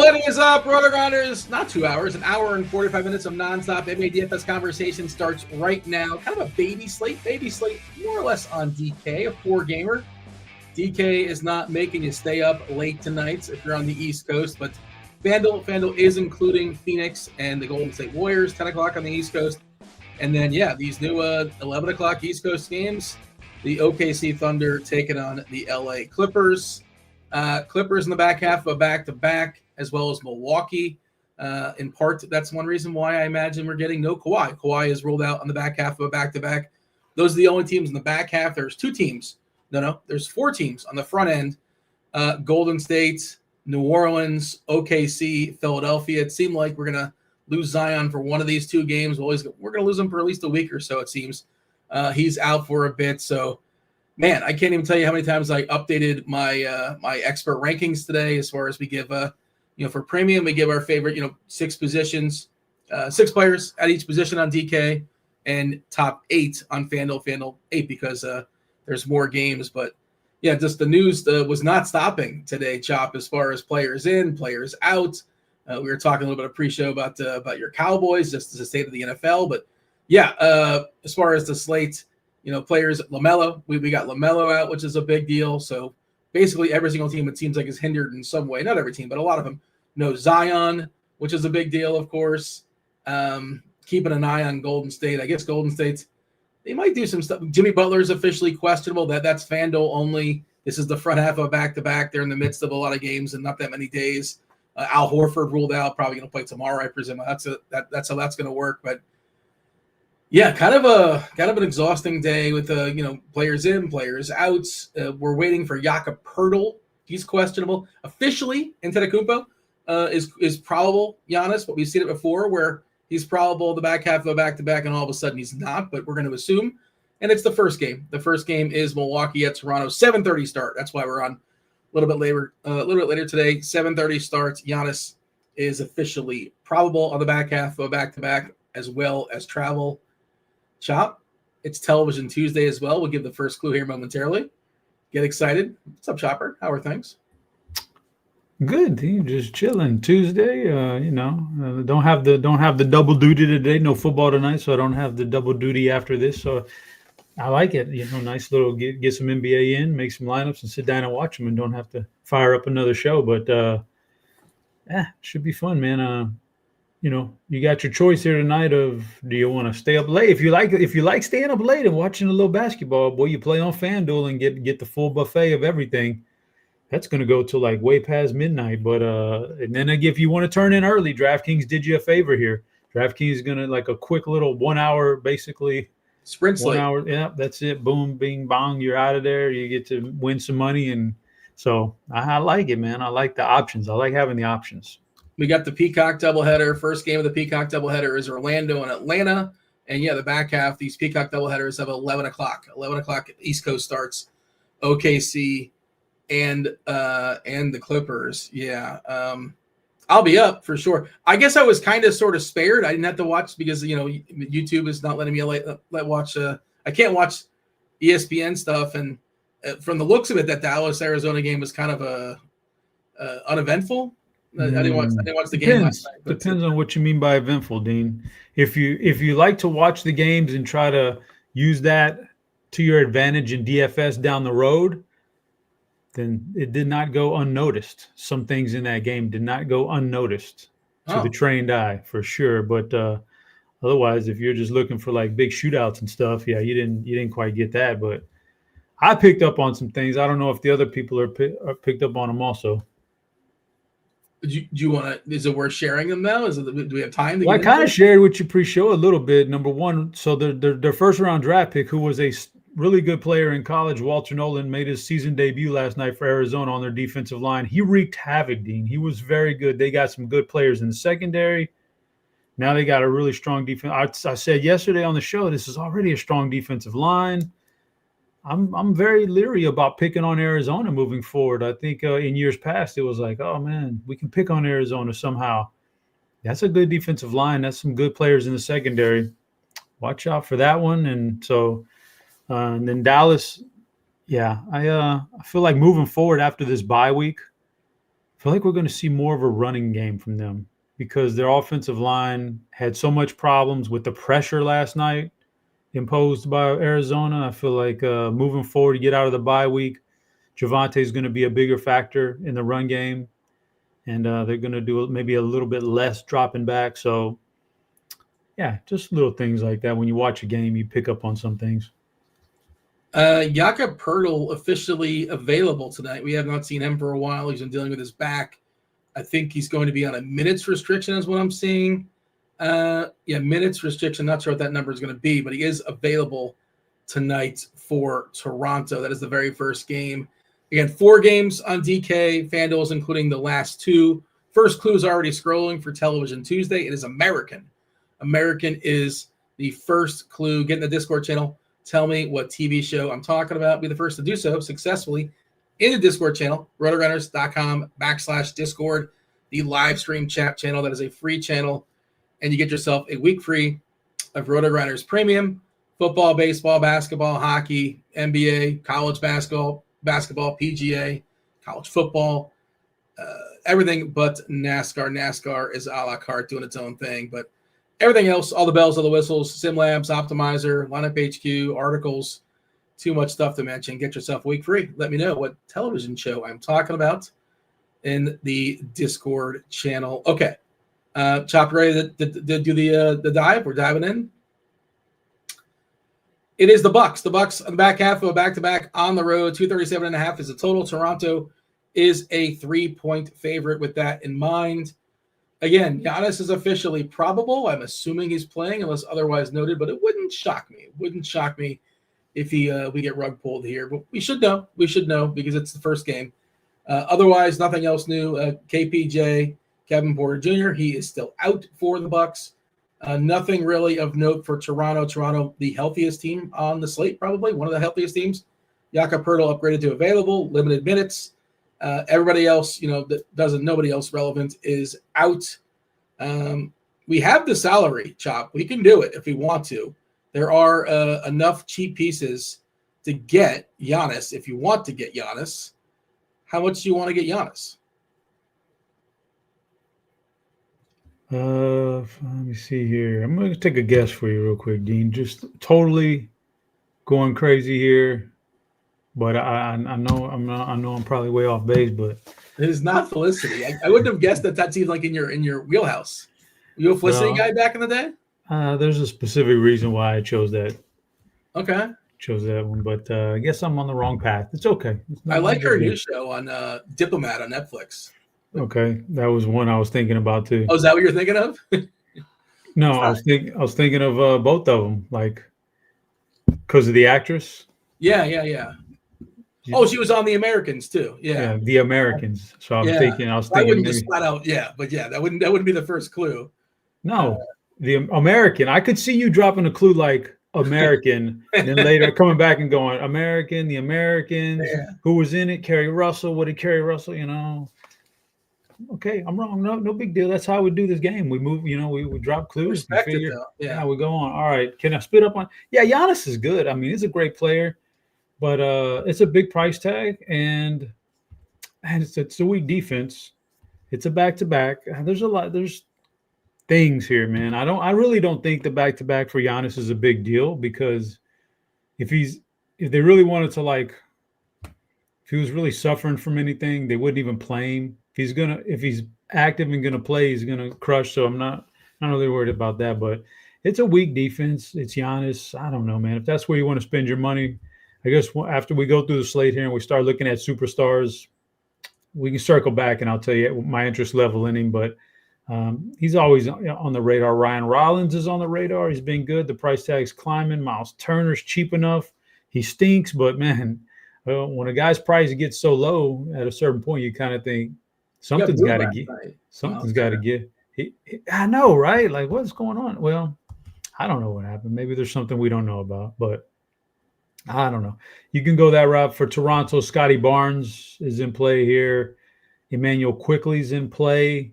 What is up, RotoGrinders? Not 2 hours, an hour and 45 minutes of nonstop NBA DFS conversation starts right now. Kind of a baby slate, more or less on DK, a 4-gamer. DK is not making you stay up late tonight if you're on the East Coast, but FanDuel is including Phoenix and the Golden State Warriors, 10 o'clock on the East Coast. And then, these new 11 o'clock East Coast games, the OKC Thunder taking on the LA Clippers. Clippers in the back half of a back-to-back, as well as Milwaukee. In part, that's one reason why I imagine we're getting no Kawhi. Kawhi is ruled out on the back half of a back-to-back. Those are the only teams in the back half. There's 2 teams. There's 4 teams on the front end. Golden State, New Orleans, OKC, Philadelphia. It seemed like we're going to lose Zion for one of these 2 games. We're going to lose him for at least a week or so, it seems. He's out for a bit, so man, I can't even tell you how many times I updated my my expert rankings today. As far as we give, for premium, we give our favorite, 6 positions, 6 players at each position on DK, and top 8 on FanDuel 8 because there's more games. But yeah, just the news was not stopping today, Chop. As far as players in, players out. We were talking a little bit of pre-show about your Cowboys, just as a state of the NFL. But yeah, as far as the slate. Players, LaMelo, we got LaMelo out, which is a big deal. So basically every single team, it seems like, is hindered in some way. Not every team, but a lot of them. Zion, which is a big deal, of course. Keeping an eye on Golden State. I guess Golden State, they might do some stuff. Jimmy Butler's officially questionable. That's FanDuel only. This is the front half of a back-to-back. They're in the midst of a lot of games and not that many days. Al Horford ruled out, probably going to play tomorrow, I presume. That's how that's going to work. But yeah, kind of an exhausting day with players in, players out. We're waiting for Jakob Poeltl. He's questionable. Officially, Antetokounmpo is probable Giannis, but we've seen it before where he's probable the back half of a back-to-back, and all of a sudden he's not. But we're going to assume, and it's the first game. The first game is Milwaukee at Toronto, 7:30 start. That's why we're on a little bit later today. 7:30 starts. Giannis is officially probable on the back half of a back-to-back, as well as travel. Chop, it's Television Tuesday as well. We'll give the first clue here momentarily. Get excited. What's up, Chopper? How are things? Good, team. Just chilling. Tuesday. Don't have the double duty today. No football tonight, so I don't have the double duty after this. So I like it. Nice little get some NBA in, make some lineups, and sit down and watch them, and don't have to fire up another show. But should be fun, man. You got your choice here tonight of, do you want to stay up late? If you like staying up late and watching a little basketball, boy, you play on FanDuel and get the full buffet of everything. That's going to go till like way past midnight. But and then if you want to turn in early, DraftKings did you a favor here. DraftKings is going to like a quick little 1 hour, basically sprint slate. 1 hour. Yeah, that's it. Boom, bing, bong. You're out of there. You get to win some money, and so I like it, man. I like the options. I like having the options. We got the Peacock doubleheader. First game of the Peacock doubleheader is Orlando and Atlanta. And the back half, these Peacock doubleheaders have 11 o'clock. 11 o'clock East Coast starts. OKC and the Clippers. Yeah. I'll be up for sure. I guess I was kind of sort of spared. I didn't have to watch because, YouTube is not letting me watch. I can't watch ESPN stuff. And from the looks of it, that Dallas-Arizona game was kind of uneventful. I didn't watch the game last night. Depends on what you mean by eventful, Dean. If you like to watch the games and try to use that to your advantage in DFS down the road, then it did not go unnoticed. Some things in that game did not go unnoticed to the trained eye, for sure. But otherwise, if you're just looking for like big shootouts and stuff, you didn't quite get that. But I picked up on some things. I don't know if the other people are picked up on them also. Do you want to? Is it worth sharing them now? Do we have time? I kind of shared with you pre-show a little bit. Number one, so their first round draft pick, who was a really good player in college, Walter Nolan, made his season debut last night for Arizona on their defensive line. He wreaked havoc, Dean. He was very good. They got some good players in the secondary. Now they got a really strong defense. I said yesterday on the show, this is already a strong defensive line. I'm very leery about picking on Arizona moving forward. I think in years past it was like, oh man, we can pick on Arizona somehow. That's a good defensive line. That's some good players in the secondary. Watch out for that one. And so, and then Dallas, I feel like moving forward after this bye week feel like we're going to see more of a running game from them because their offensive line had so much problems with the pressure last night imposed by Arizona. I feel like moving forward to get out of the bye week, Javonte is going to be a bigger factor in the run game, and they're going to do maybe a little bit less dropping back. So, yeah, just little things like that. When you watch a game, you pick up on some things. Jakob Poeltl officially available tonight. We have not seen him for a while. He's been dealing with his back. I think he's going to be on a minutes restriction is what I'm seeing. Minutes restriction. Not sure what that number is going to be, but he is available tonight for Toronto. That is the very first game. Again, 4 games on DK. FanDuel's including the last 2. First clue is already scrolling for Television Tuesday. It is American. American is the first clue. Get in the Discord channel. Tell me what TV show I'm talking about. Be the first to do so successfully in the Discord channel, RotoGrinders.com/Discord, the live stream chat channel. That is a free channel. And you get yourself a week free of RotoGrinders Premium, football, baseball, basketball, hockey, NBA, college basketball, PGA, college football, everything but NASCAR. NASCAR is a la carte doing its own thing, but everything else, all the bells, all the whistles, SimLabs, Optimizer, Lineup HQ, articles, too much stuff to mention. Get yourself a week free. Let me know what television show I'm talking about in the Discord channel. Okay. Chop, ready to do the dive? We're diving in. It is the Bucks. The Bucks on the back half of a back-to-back on the road. 237.5 is the total. Toronto is a 3-point favorite with that in mind. Again, Giannis is officially probable. I'm assuming he's playing unless otherwise noted, but it wouldn't shock me. It wouldn't shock me if we get rug pulled here. But we should know. We should know because it's the first game. Otherwise, nothing else new. KPJ, Kevin Porter Jr., he is still out for the Bucks. Nothing really of note for Toronto. Toronto, the healthiest team on the slate, probably one of the healthiest teams. Jakob Poeltl upgraded to available, limited minutes. Everybody else, nobody else relevant is out. We have the salary, Chop. We can do it if we want to. There are enough cheap pieces to get Giannis if you want to get Giannis. How much do you want to get Giannis? Let me see here. I'm going to take a guess for you real quick, Dean. Just totally going crazy here. But I know I'm probably way off base, but it is not Felicity. I wouldn't have guessed that's even like in your wheelhouse. Were you a Felicity guy back in the day? There's a specific reason why I chose that. Okay. Chose that one, but I guess I'm on the wrong path. It's okay. I like her new show on Diplomat on Netflix. Okay, that was one I was thinking about too. Oh, is that what you're thinking of? No, I was thinking of both of them, like because of the actress. Yeah. Oh, she was on The Americans too. Yeah, The Americans. So I was thinking. I wouldn't just flat out. Yeah, but yeah, that wouldn't be the first clue. No, The American. I could see you dropping a clue like American, and then later coming back and going American, The Americans. Yeah. Who was in it? Kerry Russell. What did Kerry Russell? Okay, I'm wrong. No big deal. That's how we do this game. We move. We drop clues. We go on. All right. Can I spit up on? Yeah, Giannis is good. I mean, he's a great player. But it's a big price tag, and it's a weak defense. It's a back-to-back. There's things here, man. I really don't think the back-to-back for Giannis is a big deal because if they really wanted to if he was really suffering from anything, they wouldn't even play him. If he's active and gonna play, he's gonna crush. So I'm not really worried about that. But it's a weak defense. It's Giannis. I don't know, man. If that's where you want to spend your money. I guess after we go through the slate here and we start looking at superstars, we can circle back and I'll tell you my interest level in him. But he's always on the radar. Ryan Rollins is on the radar. He's been good. The price tag's climbing. Miles Turner's cheap enough. He stinks, but man, when a guy's price gets so low at a certain point, you kind of think something's got to give. Something's got to give. I know, right? Like, what's going on? Well, I don't know what happened. Maybe there's something we don't know about, but I don't know. You can go that route for Toronto. Scotty Barnes is in play here. Emmanuel Quickly's in play.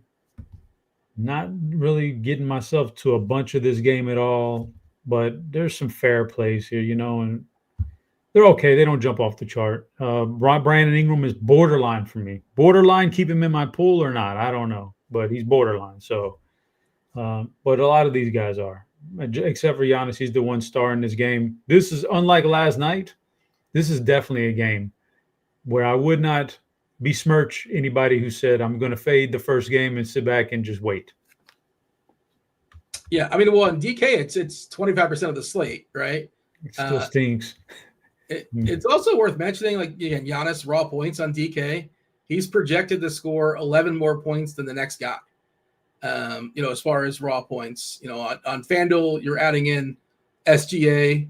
Not really getting myself to a bunch of this game at all, but there's some fair plays here, and They're okay. They don't jump off the chart. Brandon Ingram is borderline for me. Borderline, keep him in my pool or not, I don't know, but he's borderline. So, but a lot of these guys are, except for Giannis. He's the one star in this game. This is unlike last night. This is definitely a game where I would not besmirch anybody who said I'm going to fade the first game and sit back and just wait. Yeah, I mean, well, in DK, it's 25% of the slate, right? It still stinks. It's also worth mentioning, like, again, Giannis raw points on DK. He's projected to score 11 more points than the next guy. As far as raw points, on FanDuel, you're adding in SGA,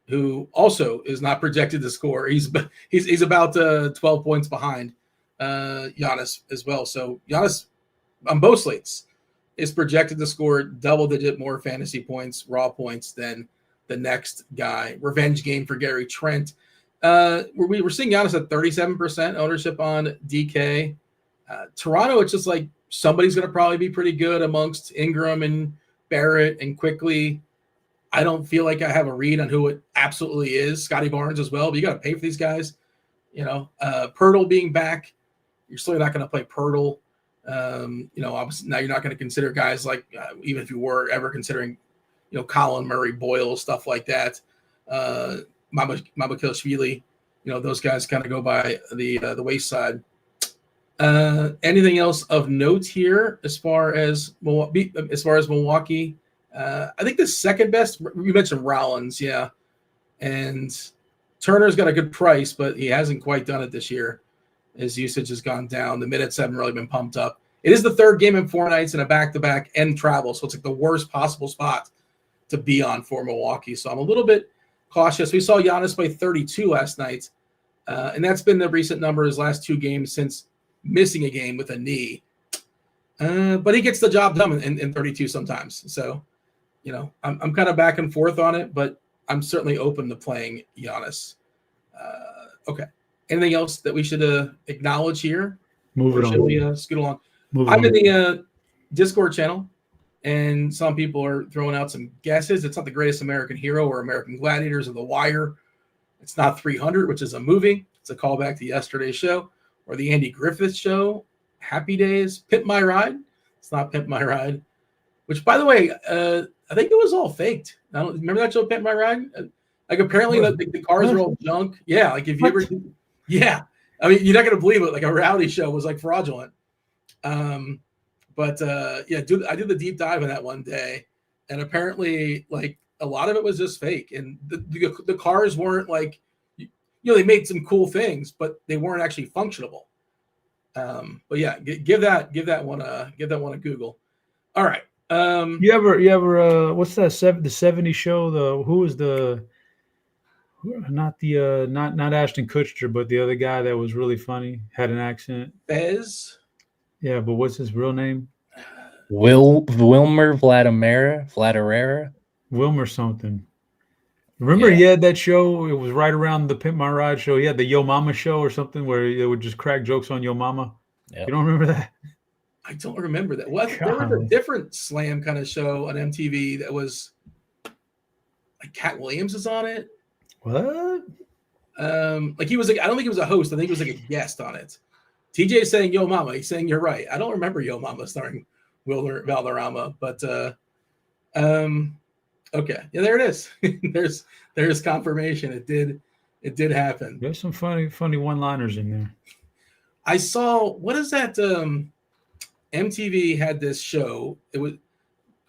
who also is not projected to score. He's about 12 points behind Giannis as well. So Giannis on both slates is projected to score double-digit more fantasy points, raw points than the next guy. Revenge game for Gary Trent. We're seeing Giannis at 37% ownership on DK. Toronto, it's just like somebody's going to probably be pretty good amongst Ingram and Barrett and Quickly. I don't feel like I have a read on who it absolutely is. Scotty Barnes as well, but you got to pay for these guys. Pirtle being back, you're still not going to play Pirtle. Obviously now you're not going to consider guys like, even if you were ever considering, Colin Murray, Boyle, stuff like that. Mamukashvili, those guys kind of go by the wayside. Anything else of note here as far as Milwaukee? I think the second best, you mentioned Rollins, yeah. And Turner's got a good price, but he hasn't quite done it this year. His usage has gone down. The minutes haven't really been pumped up. It is the third game in 4 nights and a back-to-back and travel, so it's like the worst possible spot to be on for Milwaukee. So I'm a little bit cautious. We saw Giannis play 32 last night, and that's been the recent number his last 2 games since missing a game with a knee. But he gets the job done in 32 sometimes. So, I'm kind of back and forth on it, but I'm certainly open to playing Giannis. Okay. Anything else that we should acknowledge here? Move it on. Should we scoot along? I'm in the Discord channel, and some people are throwing out some guesses. It's not the Greatest American Hero or American Gladiators or The Wire. It's not 300, which is a movie. It's a callback to yesterday's show, or the Andy Griffith Show, Happy Days, Pimp My Ride. It's not Pimp My Ride, which, by the way, I think it was all faked. I don't remember that show, Pimp My Ride. Like, apparently the cars are all junk. Yeah, like if you ever, yeah. I mean, you're not gonna believe it. Like a reality show was like fraudulent. I did the deep dive on that one day, and apparently, like, a lot of it was just fake, and the cars weren't like, they made some cool things, but they weren't actually functionable. But yeah, give that one a Google. All right. You ever what's that the 70s show? Who was not Ashton Kutcher, but the other guy that was really funny, had an accent. Bez. Yeah, but what's his real name? Wilmer Vladimera. Wilmer something. Remember, he had that show. It was right around the Pimp My Ride show. He had the Yo Mama show or something where they would just crack jokes on Yo Mama. Yep. You don't remember that? I don't remember that. Well, there was a different slam kind of show on MTV that was like Cat Williams is on it. What? Like he was like, I don't think he was a host. I think he was like a guest on it. TJ is saying Yo Mama. He's saying you're right. I don't remember Yo Mama starring Wilmer Valderrama, but okay. Yeah, there it is. there's confirmation. It did happen. There's some funny one-liners in there. I saw, what is that? MTV had this show. It was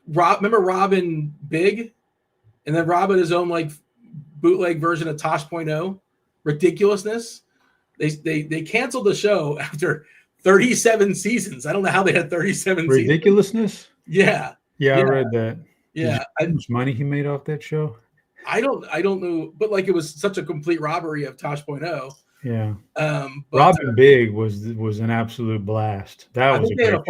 remember Robin Big? And then Rob had his own like bootleg version of Tosh.0. Ridiculousness. They canceled the show after 37 seasons. I don't know how they had 37 Ridiculousness? Seasons. Yeah. I read that. Yeah. How much money he made off that show? I don't know, but like it was such a complete robbery of Tosh.0. Yeah. Robin Big was an absolute blast. That was a great show.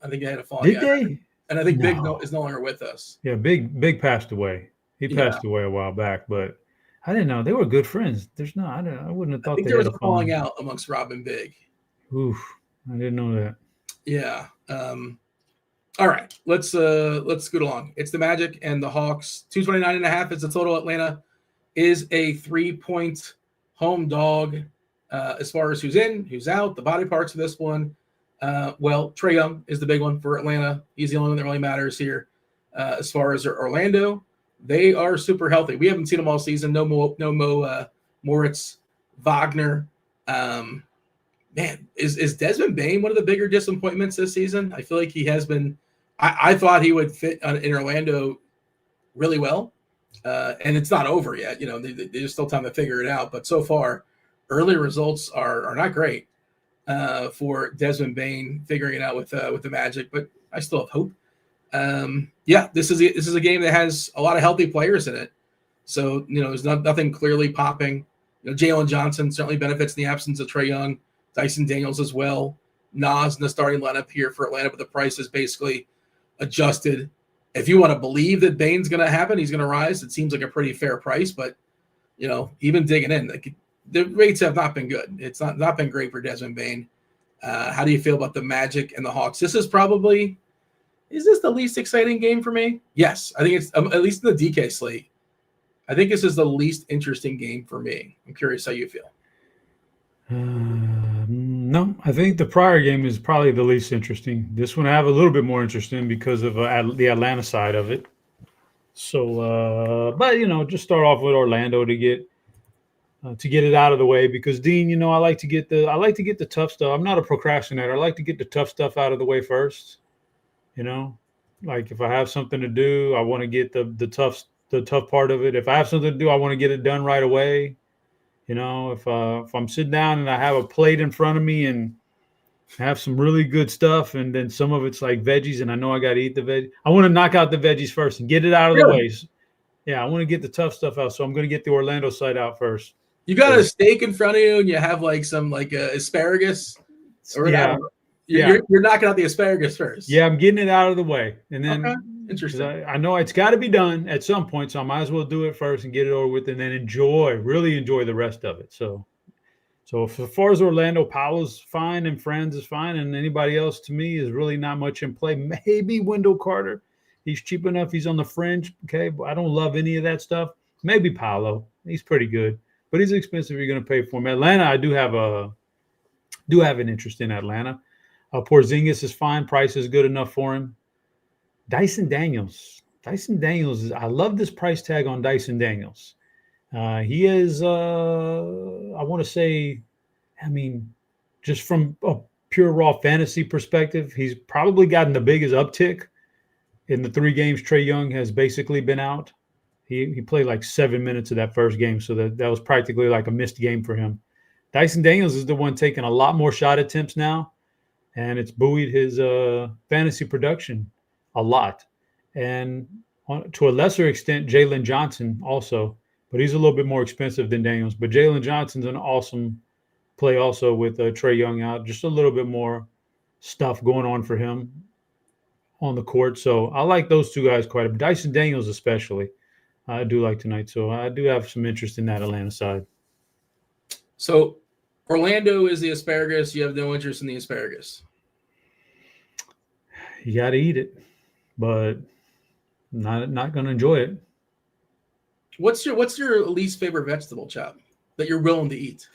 I think they had a falling out. Did they? And I think Big is no longer with us. Yeah, Big passed away. He passed away a while back, but I didn't know they were good friends. I wouldn't have thought there was a falling out amongst Rob and Big. Oof, I didn't know that. Yeah. All right, let's scoot along. It's the Magic and the Hawks. 229.5 is the total. Atlanta is a 3-point home dog as far as who's in, who's out, the body parts of this one. Well, Trae Young is the big one for Atlanta. He's the only one that really matters here. As far as Orlando, they are super healthy. We haven't seen them all season. No Moritz Wagner. Man, is Desmond Bane one of the bigger disappointments this season? I feel like he has been. I thought he would fit in Orlando really well, and it's not over yet. You know, there's still time to figure it out. But so far, early results are not great for Desmond Bane figuring it out with the Magic. But I still have hope. Yeah, this is a game that has a lot of healthy players in it. So there's nothing clearly popping. Jalen Johnson certainly benefits in the absence of Trae Young. Dyson Daniels as well. Nas in the starting lineup here for Atlanta, but the price is basically adjusted. If you want to believe that Bane's going to happen, he's going to rise. It seems like a pretty fair price, but even digging in, the rates have not been good. It's not been great for Desmond Bane. How do you feel about the Magic and the Hawks? Is this the least exciting game for me? Yes, I think it's at least in the DK slate. I think this is the least interesting game for me. I'm curious how you feel. No, I think the prior game is probably the least interesting. This one I have a little bit more interesting because of the Atlanta side of it. So, but just start off with Orlando to get it out of the way because Dean, I like to get the tough stuff. I'm not a procrastinator. I like to get the tough stuff out of the way first. Like if I have something to do, I want to get the tough part of it. If I have something to do, I want to get it done right away. If I'm sitting down and I have a plate in front of me and have some really good stuff, and then some of it's like veggies, and I know I got to eat the veg. I want to knock out the veggies first and get it out of the way. Yeah, I want to get the tough stuff out, so I'm going to get the Orlando side out first. You got a steak in front of you, and you have like some asparagus. Or yeah. You're knocking out the asparagus first. Yeah, I'm getting it out of the way, and then. Okay. Interesting. I know it's got to be done at some point, so I might as well do it first and get it over with, and then really enjoy the rest of it. So as far as Orlando, Paolo's fine and Franz is fine, and anybody else to me is really not much in play. Maybe Wendell Carter. He's cheap enough. He's on the fringe. Okay, but I don't love any of that stuff. Maybe Paolo. He's pretty good, but he's expensive. You're going to pay for him. Atlanta, I do have an interest in Atlanta. Porzingis is fine. Price is good enough for him. Dyson Daniels. I love this price tag on Dyson Daniels. He is, I want to say, just from a pure raw fantasy perspective, he's probably gotten the biggest uptick in the 3 games Trae Young has basically been out. He played like 7 minutes of that first game, so that was practically like a missed game for him. Dyson Daniels is the one taking a lot more shot attempts now, and it's buoyed his fantasy production a lot. And to a lesser extent, Jalen Johnson also, but he's a little bit more expensive than Daniels. But Jalen Johnson's an awesome play also with Trae Young out. Just a little bit more stuff going on for him on the court. So I like those two guys quite a bit. Dyson Daniels especially, I do like tonight. So I do have some interest in that Atlanta side. So Orlando is the asparagus. You have no interest in the asparagus. You got to eat it, but not going to enjoy it. What's your least favorite vegetable, Chop, that you're willing to eat?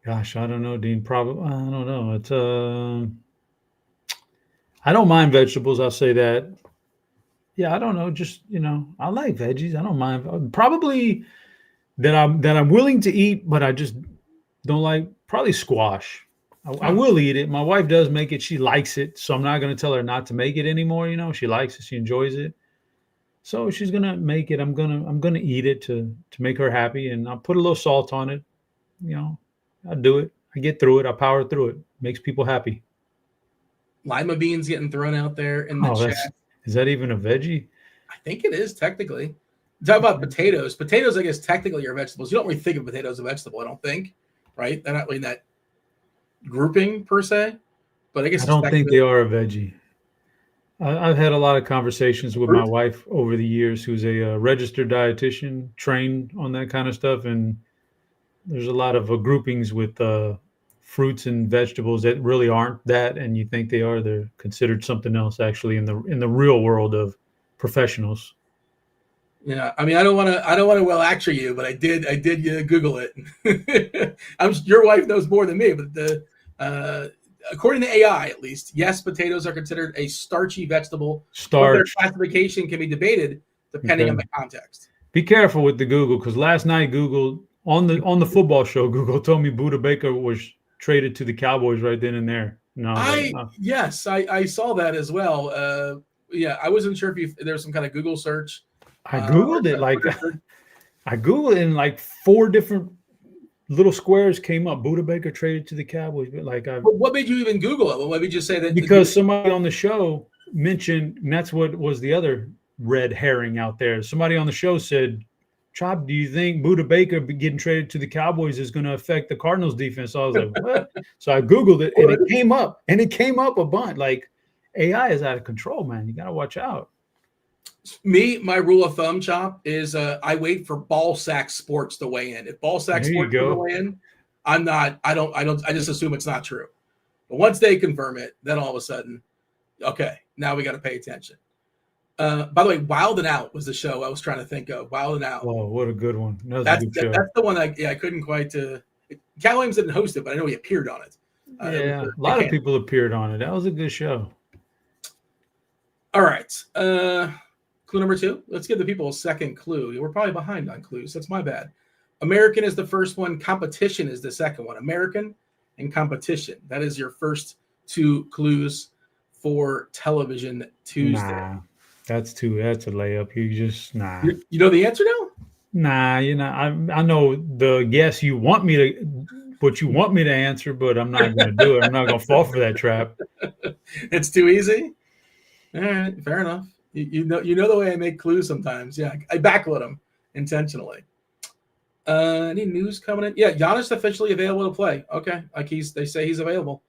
Gosh, I don't know, Dean. Probably I don't know. It's I don't mind vegetables. I'll say that. Yeah, I don't know. Just I like veggies. I don't mind. Probably that I'm willing to eat, but I just don't like. Probably squash. I will eat it. My wife does make it. She likes it, so I'm not going to tell her not to make it anymore. She likes it. She enjoys it, so she's going to make it. I'm gonna eat it to make her happy, and I'll put a little salt on it. I'll do it. I get through it. I power through it. Makes people happy. Lima beans getting thrown out there in the chat. Is that even a veggie? I think it is technically. Talk about potatoes. Potatoes, I guess, technically are vegetables. You don't really think of potatoes as a vegetable, I don't think, right? They're not really in that grouping per se, but I guess I don't think they are a veggie. I've had a lot of conversations with my wife over the years, who's a registered dietitian, trained on that kind of stuff, and there's a lot of groupings with fruits and vegetables that really aren't that, and you think they are. They're considered something else, actually, in the real world of professionals. Yeah, I mean, I don't want to well lecture you, but I did Google it. Your wife knows more than me, but according to AI at least, yes, potatoes are considered a starchy vegetable, but their Starch. classification can be debated depending on Okay. the context. Be careful with the Google, because last night Google on the football show, Google told me Buda Baker was traded to the Cowboys right then and there. And I was like, oh. Yes, I saw that as well. Yeah, I wasn't sure if there's some kind of Google search. I Googled it like I Googled it and like 4 different little squares came up. Buda Baker traded to the Cowboys, but what made you even Google it? Well, what made you say that? Because somebody on the show mentioned, and that's what was the other red herring out there. Somebody on the show said, Chop, do you think Buda Baker getting traded to the Cowboys is going to affect the Cardinals defense? So I was like, what? So I Googled it and it came up a bunch. Like, AI is out of control, man. You got to watch out. My rule of thumb, Chop, is I wait for Ball Sack Sports to weigh in. If Ball Sack Sports to weigh in, I just assume it's not true. But once they confirm it, then all of a sudden, okay, now we got to pay attention. By the way, Wild and Out was the show I was trying to think of. Wild and Out. Oh, what a good one. That's the one I couldn't quite. Cal Williams didn't host it, but I know he appeared on it. Yeah, a lot of people appeared on it. That was a good show. All right. Clue number 2. Let's give the people a second clue. We're probably behind on clues. That's my bad. American is the first one. Competition is the second one. American and competition. That is your first 2 clues for Television Tuesday. Nah, that's a layup. You just You know the answer now? Nah, I know the guess you want me to answer, but I'm not going to do it. I'm not going to fall for that trap. It's too easy. All right, fair enough. You know the way I make clues sometimes. Yeah, I backload them intentionally. Any news coming in? Yeah, Giannis officially available to play. Okay, they say he's available.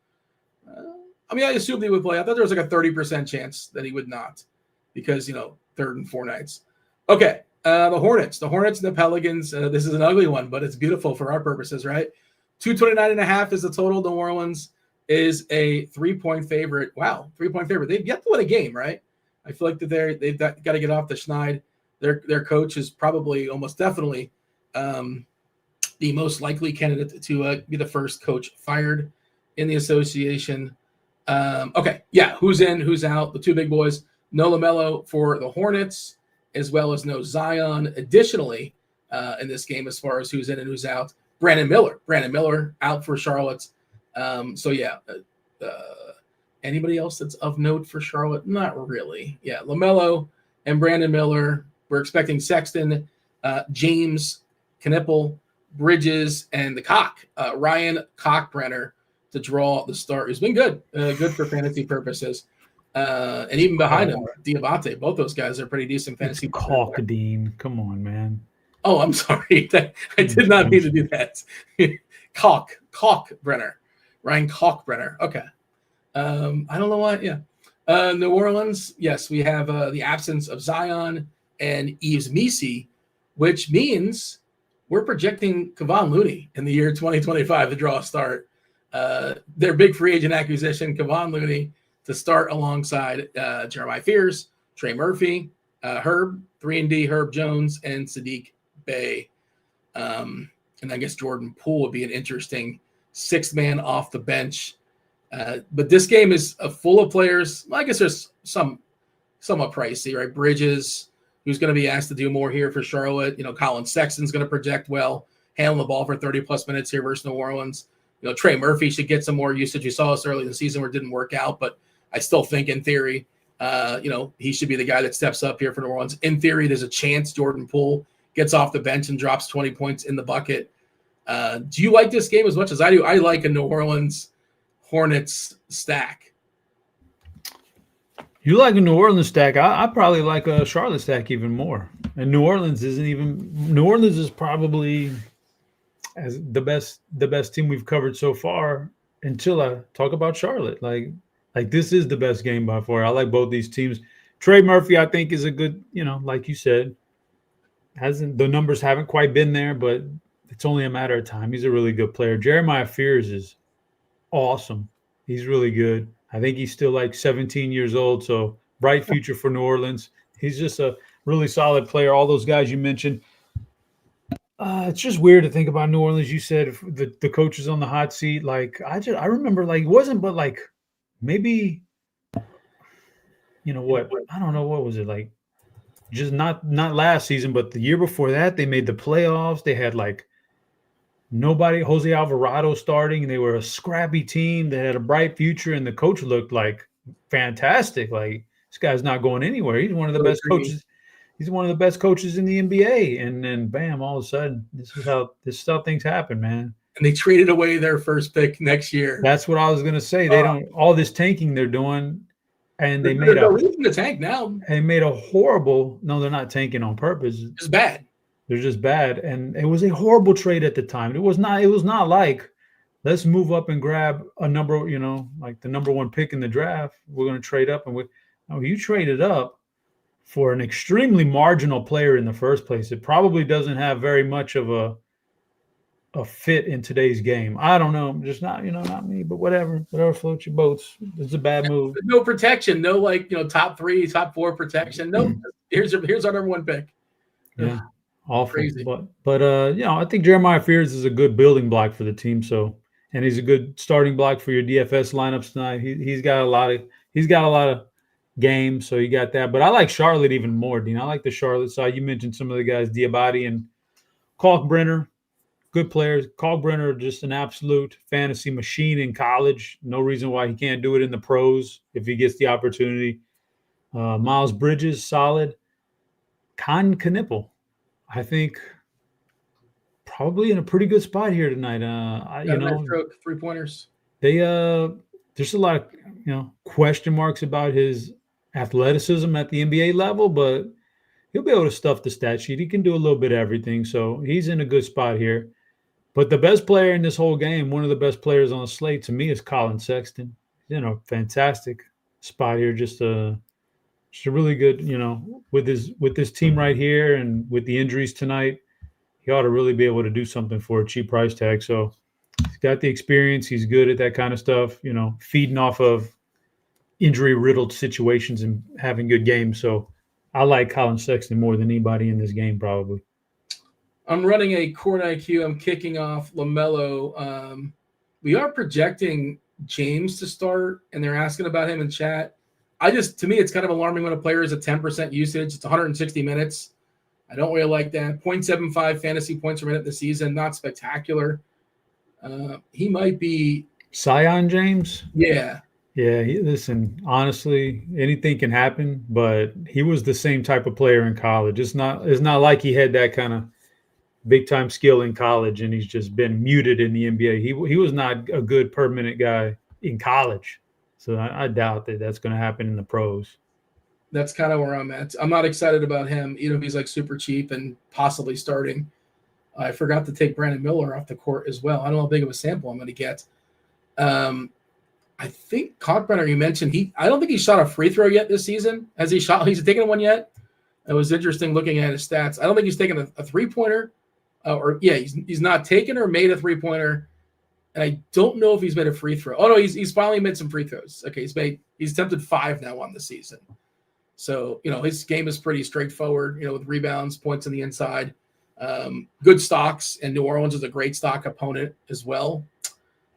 I assumed he would play. I thought there was like a 30% chance that he would not, because 3rd and 4 nights. Okay, the Hornets and the Pelicans. This is an ugly one, but it's beautiful for our purposes, right? 229.5 is the total. New Orleans is a 3-point favorite. Wow, 3-point favorite. They've yet to win a game, right? I feel like that they've got to get off the schneid. Their coach is probably almost definitely the most likely candidate to be the first coach fired in the association. Okay, yeah, who's in, who's out? The 2 big boys. No LaMelo for the Hornets, as well as no Zion. Additionally, in this game, as far as who's in and who's out, Brandon Miller out for Charlotte. Anybody else that's of note for Charlotte? Not really. Yeah, LaMelo and Brandon Miller. We're expecting Sexton, James, Knipple, Bridges, and the Ryan Cockbrenner to draw the start. Who's been good for fantasy purposes. And even behind him, Diabate. Both those guys are pretty decent fantasy. Cockdean. Come on, man. Oh, I'm sorry. I did not mean to do that. Cockbrenner. Ryan Cockbrenner. Okay. I don't know why. Yeah. New Orleans. Yes, we have the absence of Zion and Yves Missi, which means we're projecting Kevon Looney in the year 2025 to draw a start. Their big free agent acquisition, Kevon Looney, to start alongside Jeremiah Fears, Trey Murphy, Herb, 3-and-D, Herb Jones, and Sadiq Bey. And I guess Jordan Poole would be an interesting 6th man off the bench. But this game is full of players. I guess there's somewhat pricey, right? Bridges, who's going to be asked to do more here for Charlotte. Colin Sexton's going to project well, handle the ball for 30-plus minutes here versus New Orleans. Trey Murphy should get some more usage. You saw us early in the season where it didn't work out, but I still think in theory, he should be the guy that steps up here for New Orleans. In theory, there's a chance Jordan Poole gets off the bench and drops 20 points in the bucket. Do you like this game as much as I do? I like a New Orleans Hornets stack. You like a New Orleans stack? I probably like a Charlotte stack even more. And New Orleans is probably as the best team we've covered so far until I talk about Charlotte. Like this is the best game by far. I like both these teams. Trey Murphy, I think, is a good, like you said, the numbers haven't quite been there, but it's only a matter of time. He's a really good player. Jeremiah Fears is awesome. He's really good. I think he's still like 17 years old, so bright future for New Orleans. He's just really solid player. All those guys you mentioned. It's just weird to think about New Orleans. You said the coach is on the hot seat. Like I remember like it wasn't, but like maybe what I don't know what was it like. Just not last season, but the year before that, they made the playoffs. They had like nobody, Jose Alvarado starting, and they were a scrappy team that had a bright future, and the coach looked like fantastic. Like this guy's not going anywhere. He's one of the best coaches. He's one of the best coaches in the NBA. And then bam, all of a sudden, this is how things happen, man. And they traded away their first pick next year. That's what I was gonna say. They don't all this tanking they're doing, and they made leaving the tank now. They made a horrible. No, they're not tanking on purpose. It's bad. They're just bad, and it was a horrible trade at the time. It was not like let's move up and grab a number, like the number one pick in the draft. We're going to trade up, and you traded up for an extremely marginal player in the first place. It probably doesn't have very much of a fit in today's game. I don't know, just not me, but whatever floats your boats. It's a bad move. No protection, no top 3, top 4 protection. No, here's our number one pick. Yeah. Awful. Crazy. But I think Jeremiah Fears is a good building block for the team. So, and he's a good starting block for your DFS lineups tonight. He's got a lot of games, so you got that. But I like Charlotte even more, Dean. I like the Charlotte side. You mentioned some of the guys, Diabate and Kalkbrenner, good players. Kalkbrenner, just an absolute fantasy machine in college. No reason why he can't do it in the pros if he gets the opportunity. Miles Bridges, solid. Knipple, I think probably in a pretty good spot here tonight. Stroke, 3-pointers. There's a lot of question marks about his athleticism at the NBA level, but he'll be able to stuff the stat sheet. He can do a little bit of everything, so he's in a good spot here. But the best player in this whole game, one of the best players on the slate to me, is Colin Sexton. He's in a fantastic spot here. Just a really good, with this team right here and with the injuries tonight, he ought to really be able to do something for a cheap price tag. So he's got the experience. He's good at that kind of stuff, feeding off of injury-riddled situations and having good games. So I like Colin Sexton more than anybody in this game probably. I'm running a Court IQ. I'm kicking off LaMelo. We are projecting James to start, and they're asking about him in chat. To me, it's kind of alarming when a player is at 10% usage. It's 160 minutes. I don't really like that. 0.75 fantasy points per minute this season. Not spectacular. He might be Zion James. Yeah. Yeah. Listen, honestly, anything can happen, but he was the same type of player in college. It's not like he had that kind of big time skill in college and he's just been muted in the NBA. He was not a good per minute guy in college. So I doubt that that's going to happen in the pros. That's kind of where I'm at. I'm not excited about him, even if he's like super cheap and possibly starting. I forgot to take Brandon Miller off the court as well. I don't know how big of a sample I'm going to get. I think Kalkbrenner, you mentioned, I don't think he shot a free throw yet this season. He's taken one yet? It was interesting looking at his stats. I don't think he's taken a three-pointer. He's not taken or made a three-pointer. And I don't know if he's made a free throw. Oh, no, he's finally made some free throws. Okay, he's attempted 5 now on the season. So, his game is pretty straightforward, with rebounds, points on the inside. Good stocks, and New Orleans is a great stock opponent as well.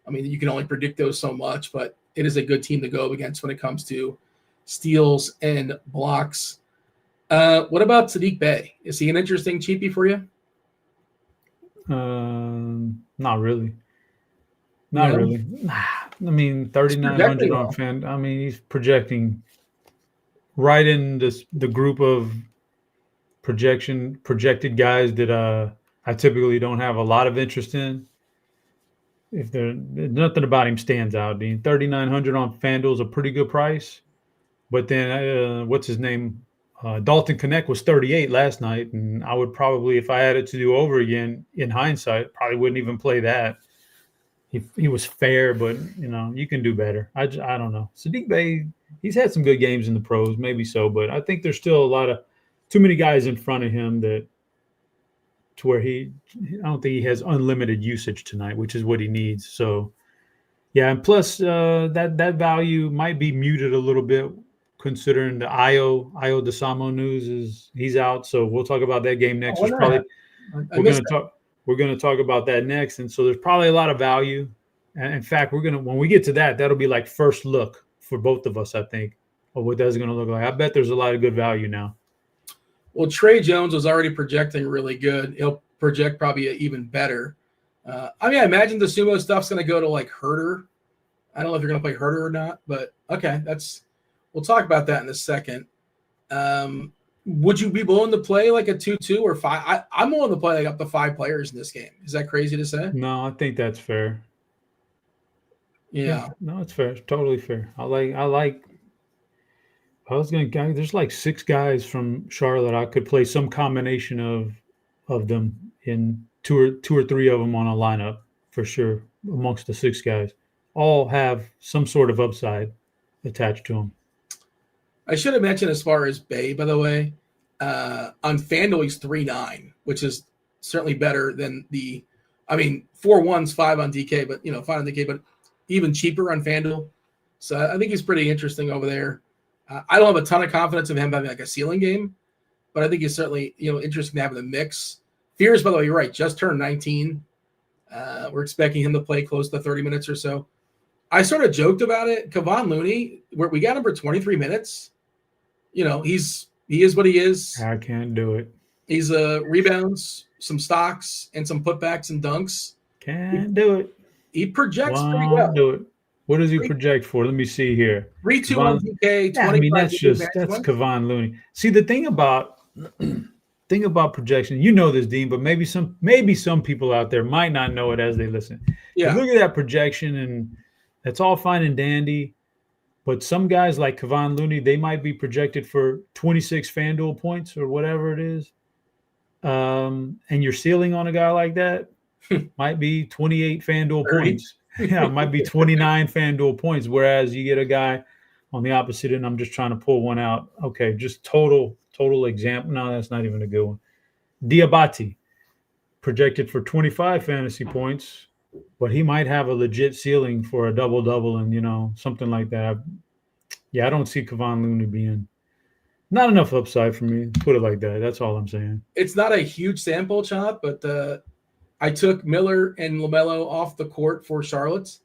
I mean, you can only predict those so much, but it is a good team to go up against when it comes to steals and blocks. What about Sadiq Bey? Is he an interesting cheapie for you? Not really. Not really. I mean, 3,900 on fan. I mean, he's projecting right in the group of projected guys that I typically don't have a lot of interest in. Nothing about him stands out. Dean, 3,900 on FanDuel is a pretty good price. But then what's his name? Dalton Connect was 38 last night, and I would probably, if I had it to do over again, in hindsight, probably wouldn't even play that. He was fair, but you can do better. I don't know. Sadiq Bey, he's had some good games in the pros, maybe so, but I think there's still too many guys in front of him to where I don't think he has unlimited usage tonight, which is what he needs. So, yeah, and plus that value might be muted a little bit considering the Io DeSamo news he's out. So we'll talk about that game next. We're going to talk about that next. And so there's probably a lot of value. And in fact, when we get to that, that'll be like first look for both of us, I think, of what that's going to look like. I bet there's a lot of good value now. Well, Trey Jones was already projecting really good. He'll project probably even better. I imagine the sumo stuff's going to go to like Herter. I don't know if you're going to play Herter or not, but okay, we'll talk about that in a second. Would you be willing to play like a 2-2 or 5? I'm willing to play like up to 5 players in this game. Is that crazy to say? No, I think that's fair. Yeah. No, it's fair. It's totally fair. There's like 6 guys from Charlotte. I could play some combination of them in two or three of them on a lineup for sure. Amongst the 6 guys, all have some sort of upside attached to them. I should have mentioned as far as Bay, by the way, on FanDuel he's 3.9, which is certainly better than 4-1's 5 on DK, but 5 on DK, but even cheaper on FanDuel. So I think he's pretty interesting over there. I don't have a ton of confidence in him having like a ceiling game, but I think he's certainly interesting to have in the mix. Fears, by the way, you're right, just turned 19. We're expecting him to play close to 30 minutes or so. I sort of joked about it. Kevon Looney, we got him for 23 minutes. He is what he is. I can't do it. He's rebounds, some stocks, and some putbacks and dunks. Can't do it. He projects pretty well. Do it. What does he project for? Let me see here. 3-2 on DK, 25. That's Kevon Looney. See, the thing about projection, this, Dean, but maybe some people out there might not know it as they listen. Yeah. You look at that projection, and that's all fine and dandy. But some guys like Kevon Looney, they might be projected for 26 FanDuel points or whatever it is. And your ceiling on a guy like that might be 28 FanDuel 30. points. Yeah, it might be 29 FanDuel points. Whereas you get a guy on the opposite end, I'm just trying to pull one out. Okay, just total example. No, that's not even a good one. Diabate, projected for 25 fantasy points, but he might have a legit ceiling for a double-double and, something like that. I don't see Kevon Looney being not enough upside for me. Put it like that. That's all I'm saying. It's not a huge sample, Chop, but I took Miller and LaMelo off the court for Charlotte.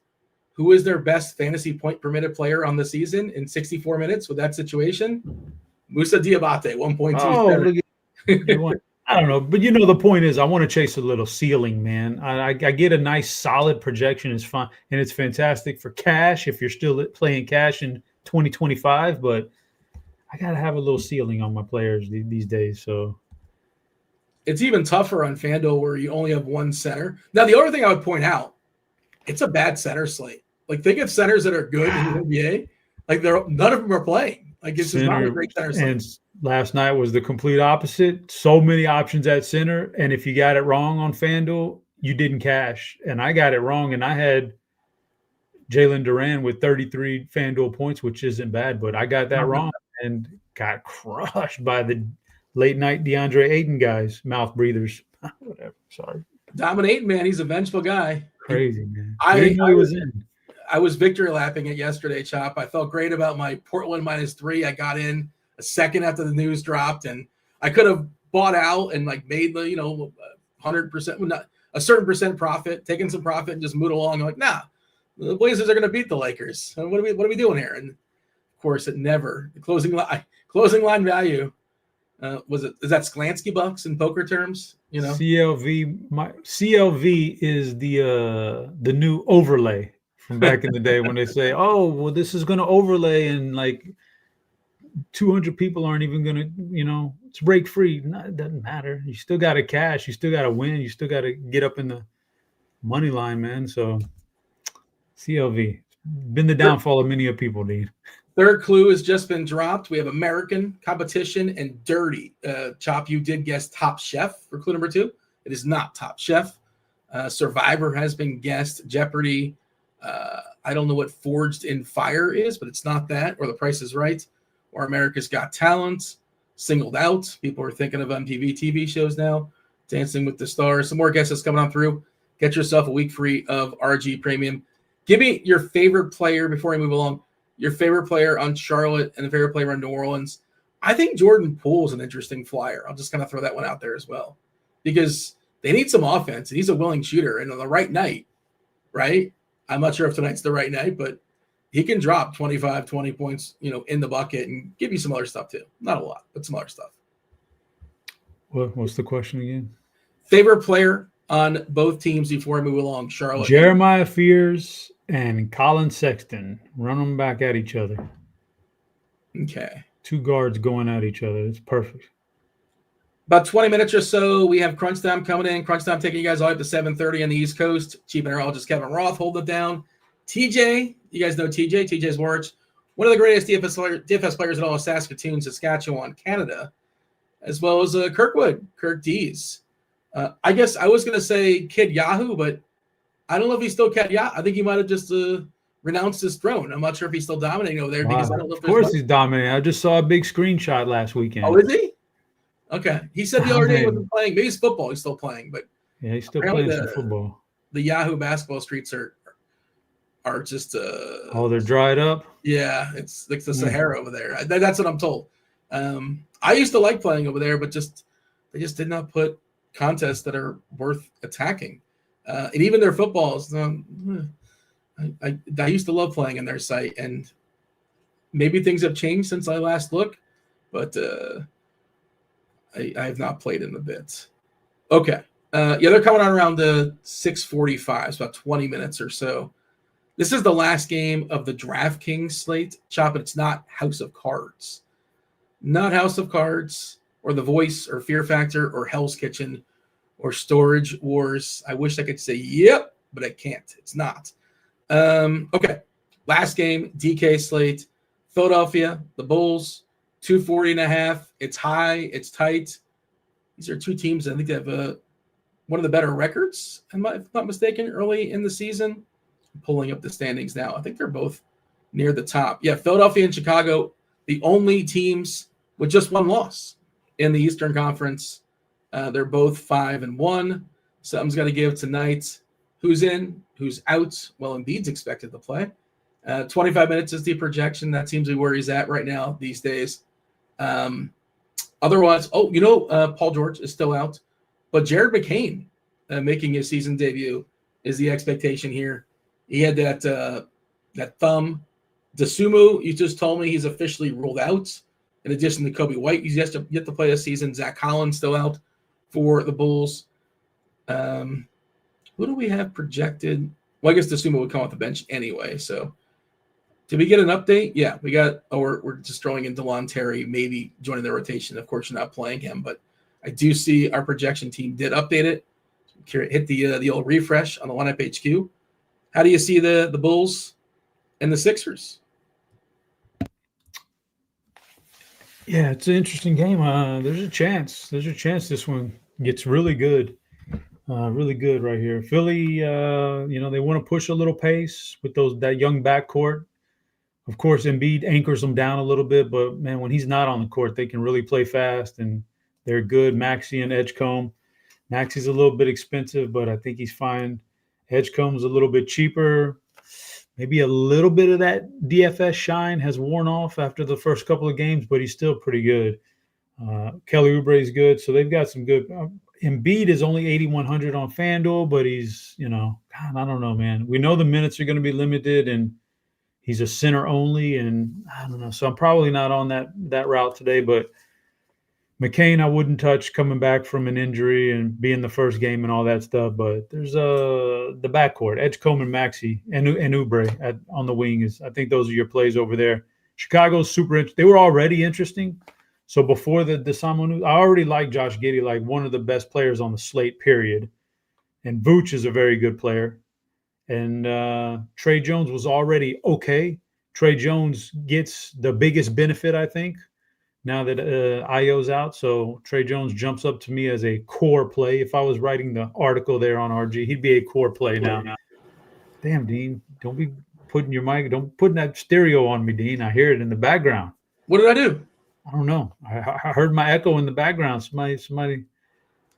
Who is their best fantasy point per minute player on the season in 64 minutes with that situation? Musa Diabate, 1.2. I don't know, but the point is I want to chase a little ceiling, man. I get a nice solid projection is fine, and it's fantastic for cash if you're still playing cash in 2025, but I got to have a little ceiling on my players these days, so. It's even tougher on FanDuel where you only have one center. Now, the other thing I would point out, it's a bad center slate. Like, think of centers that are good in the NBA. Like, none of them are playing. Like, it's just not a great center slate. And last night was the complete opposite. So many options at center, and if you got it wrong on FanDuel, you didn't cash. And I got it wrong, and I had Jalen Duran with 33 FanDuel points, which isn't bad, but I got that wrong and got crushed by the late-night DeAndre Ayton guys, mouth breathers. Whatever, sorry. Dominating, man. He's a vengeful guy. Crazy, man. I was victory lapping it yesterday, Chop. I felt great about my Portland -3. I got in a second after the news dropped, and I could have bought out and like made the 100%, not a certain percent profit, taken some profit and just moved along. I'm like, nah, the Blazers are going to beat the Lakers. What are we doing here? And of course, it never. The closing line value. Is that Sklansky bucks in poker terms? CLV. CLV is the new overlay from back in the day when they say, "Oh, well, this is going to overlay and like 200 people aren't even going to, it's break free." No, it doesn't matter. You still got to cash. You still got to win. You still got to get up in the money line, man. So CLV been the downfall of many of people, Dean. Third clue has just been dropped. We have American, competition, and dirty. Chop, you did guess Top Chef for clue number 2. It is not Top Chef. Survivor has been guessed. Jeopardy. I don't know what Forged in Fire is, but it's not that. Or The Price is Right. Or America's Got Talent. Singled Out. People are thinking of MTV TV shows now. Dancing with the Stars. Some more guesses coming on through. Get yourself a week free of RG Premium. Give me your favorite player before I move along. your favorite player on Charlotte and the favorite player on New Orleans. I think Jordan Poole is an interesting flyer. I'll just kind of throw that one out there as well, because they need some offense, and he's a willing shooter. And on the right night, right? I'm not sure if tonight's the right night, but he can drop 25, 20 points, in the bucket and give you some other stuff too. Not a lot, but some other stuff. What's the question again? Favorite player on both teams before I move along, Charlotte. Jeremiah Fears and Colin Sexton. Run them back at each other. Okay. 2 guards going at each other. It's perfect. About 20 minutes or so, we have Crunch Time coming in. Crunch Time taking you guys all up to 7:30 on the East Coast. Chief meteorologist Kevin Roth holding it down. TJ, you guys know TJ Zwarych, one of the greatest DFS players in all of Saskatoon, Saskatchewan, Canada, as well as Kirkwood, Kirkdiese. I guess I was going to say Kid Yahoo, but I don't know if he's still Kid Yahoo. I think he might have just renounced his throne. I'm not sure if he's still dominating over there. Wow. Because I don't know if of course he's dominating. I just saw a big screenshot last weekend. Oh, is he? Okay. He said the other day he wasn't playing. Maybe it's football he's still playing, but yeah, he's still playing some football. The Yahoo basketball streets are just they're dried up. Yeah, it's like the Sahara over there. That's what I'm told. I used to like playing over there, but they just did not put contests that are worth attacking. And even their footballs, I used to love playing in their site, and maybe things have changed since I last looked, but I have not played in a bit. Okay. They're coming on around the 6:45, so about 20 minutes or so. This is the last game of the DraftKings slate. Chop it. It's not House of Cards. Not House of Cards or The Voice or Fear Factor or Hell's Kitchen or Storage Wars. I wish I could say yep, but I can't. It's not. Okay. Last game, DK slate. Philadelphia, the Bulls, 240.5. It's high. It's tight. These are two teams I think they have one of the better records, if I'm not mistaken, early in the season. I'm pulling up the standings now. I think they're both near the top. Yeah, Philadelphia and Chicago, the only teams with just one loss in the Eastern Conference. They're both 5-1. Something's got to give tonight. Who's in? Who's out? Well, Embiid's expected to play. 25 minutes is the projection. That seems to be where he's at right now these days. Otherwise, Paul George is still out. But Jared McCain making his season debut is the expectation here. He had that thumb. Dasumu, you just told me he's officially ruled out. In addition to Kobe White, he's yet to play this season. Zach Collins still out for the Bulls. Who do we have projected? Well, I guess Dasumu would come off the bench anyway. So, did we get an update? Yeah, we got. We're just throwing in DeLon Terry, maybe joining the rotation. Of course, you're not playing him, but I do see our projection team did update it. Hit the old refresh on the lineup HQ. How do you see the Bulls and the Sixers? Yeah, it's an interesting game. There's a chance this one gets really good. Really good right here. Philly, they want to push a little pace with that young backcourt. Of course, Embiid anchors them down a little bit, but man, when he's not on the court, they can really play fast, and they're good. Maxey and Edgecombe. Maxey's a little bit expensive, but I think he's fine. Edgecombe's a little bit cheaper. Maybe a little bit of that DFS shine has worn off after the first couple of games, but he's still pretty good. Kelly Oubre is good, so they've got some good. Embiid is only 8,100 on FanDuel, but he's, God, I don't know, man. We know the minutes are going to be limited, and he's a center only, and I don't know. So I'm probably not on that route today, but McCain I wouldn't touch coming back from an injury and being the first game and all that stuff. But there's the backcourt, Edgecombe and Maxey and Oubre on the wing. I think those are your plays over there. Chicago's super interesting. They were already interesting. So before the Desamonu, I already like Josh Giddey, like one of the best players on the slate, period. And Vooch is a very good player. And Trey Jones was already okay. Trey Jones gets the biggest benefit, I think, now that Ayo's out. So Trey Jones jumps up to me as a core play. If I was writing the article there on RG, he'd be a core play now. Damn, Dean, don't be putting that stereo on me, Dean. I hear it in the background. What did I do? I don't know. I heard my echo in the background. Somebody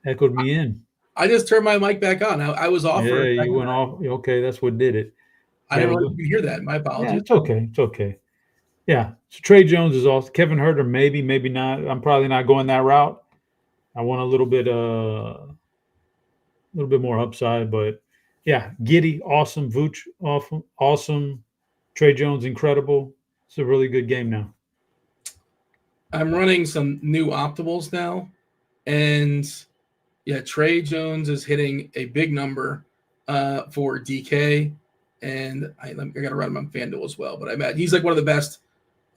echoed me in. I just turned my mic back on. I was off. Yeah, you went off. Okay, that's what did it. I didn't know you could hear that. My apologies. Yeah, it's okay. It's okay. Yeah. So Trey Jones is also Kevin Herter, maybe not. I'm probably not going that route. I want a little bit more upside, but yeah, Giddy, awesome. Vooch, awesome. Trey Jones, incredible. It's a really good game now. I'm running some new optimals now, and yeah, Trey Jones is hitting a big number for DK, and I got to run him on FanDuel as well. But I bet he's like one of the best.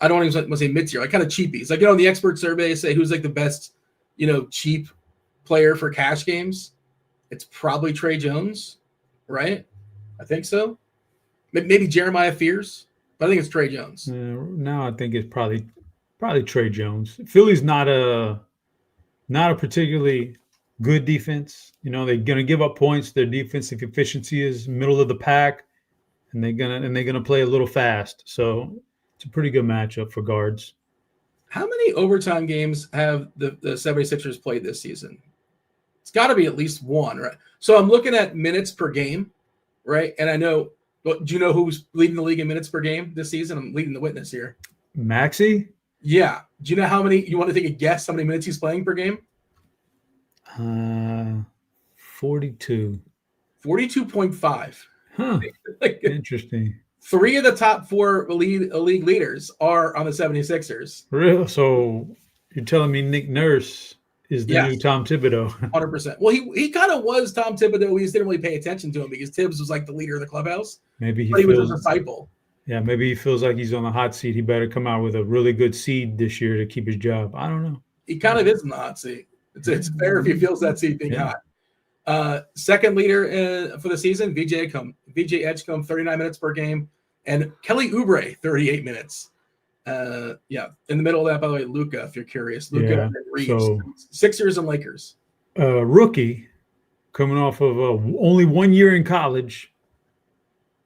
I don't even want to say mid-tier, like kind of cheapies. Like, the expert survey say who's like the best, cheap player for cash games. It's probably Trey Jones, right? I think so. Maybe Jeremiah Fears, but I think it's Trey Jones. Now I think it's probably Trey Jones. Philly's not a particularly good defense. They're going to give up points. Their defensive efficiency is middle of the pack, and they're gonna play a little fast. So it's a pretty good matchup for guards. How many overtime games have the 76ers played this season? It's got to be at least one, right? So I'm looking at minutes per game, right? And I know, do you know who's leading the league in minutes per game this season? I'm leading the witness here. Maxey? Yeah. Do you know how many? You want to take a guess how many minutes he's playing per game? 42. 42.5. Huh. Interesting. 3 of the top 4 league leaders are on the 76ers. Real? So you're telling me Nick Nurse is the new Tom Thibodeau? 100%. Well, he kind of was Tom Thibodeau. We just didn't really pay attention to him because Tibbs was like the leader of the clubhouse. Maybe he was a disciple. Yeah, maybe he feels like he's on the hot seat. He better come out with a really good seed this year to keep his job. I don't know. He kind of is in the hot seat. It's fair if he feels that seat being hot. Second leader for the season, VJ Edgecombe, 39 minutes per game, and Kelly Oubre, 38 minutes. In the middle of that, by the way, Luka, if you're curious. Luka and Reeves. So, Sixers and Lakers. Rookie coming off of only 1 year in college.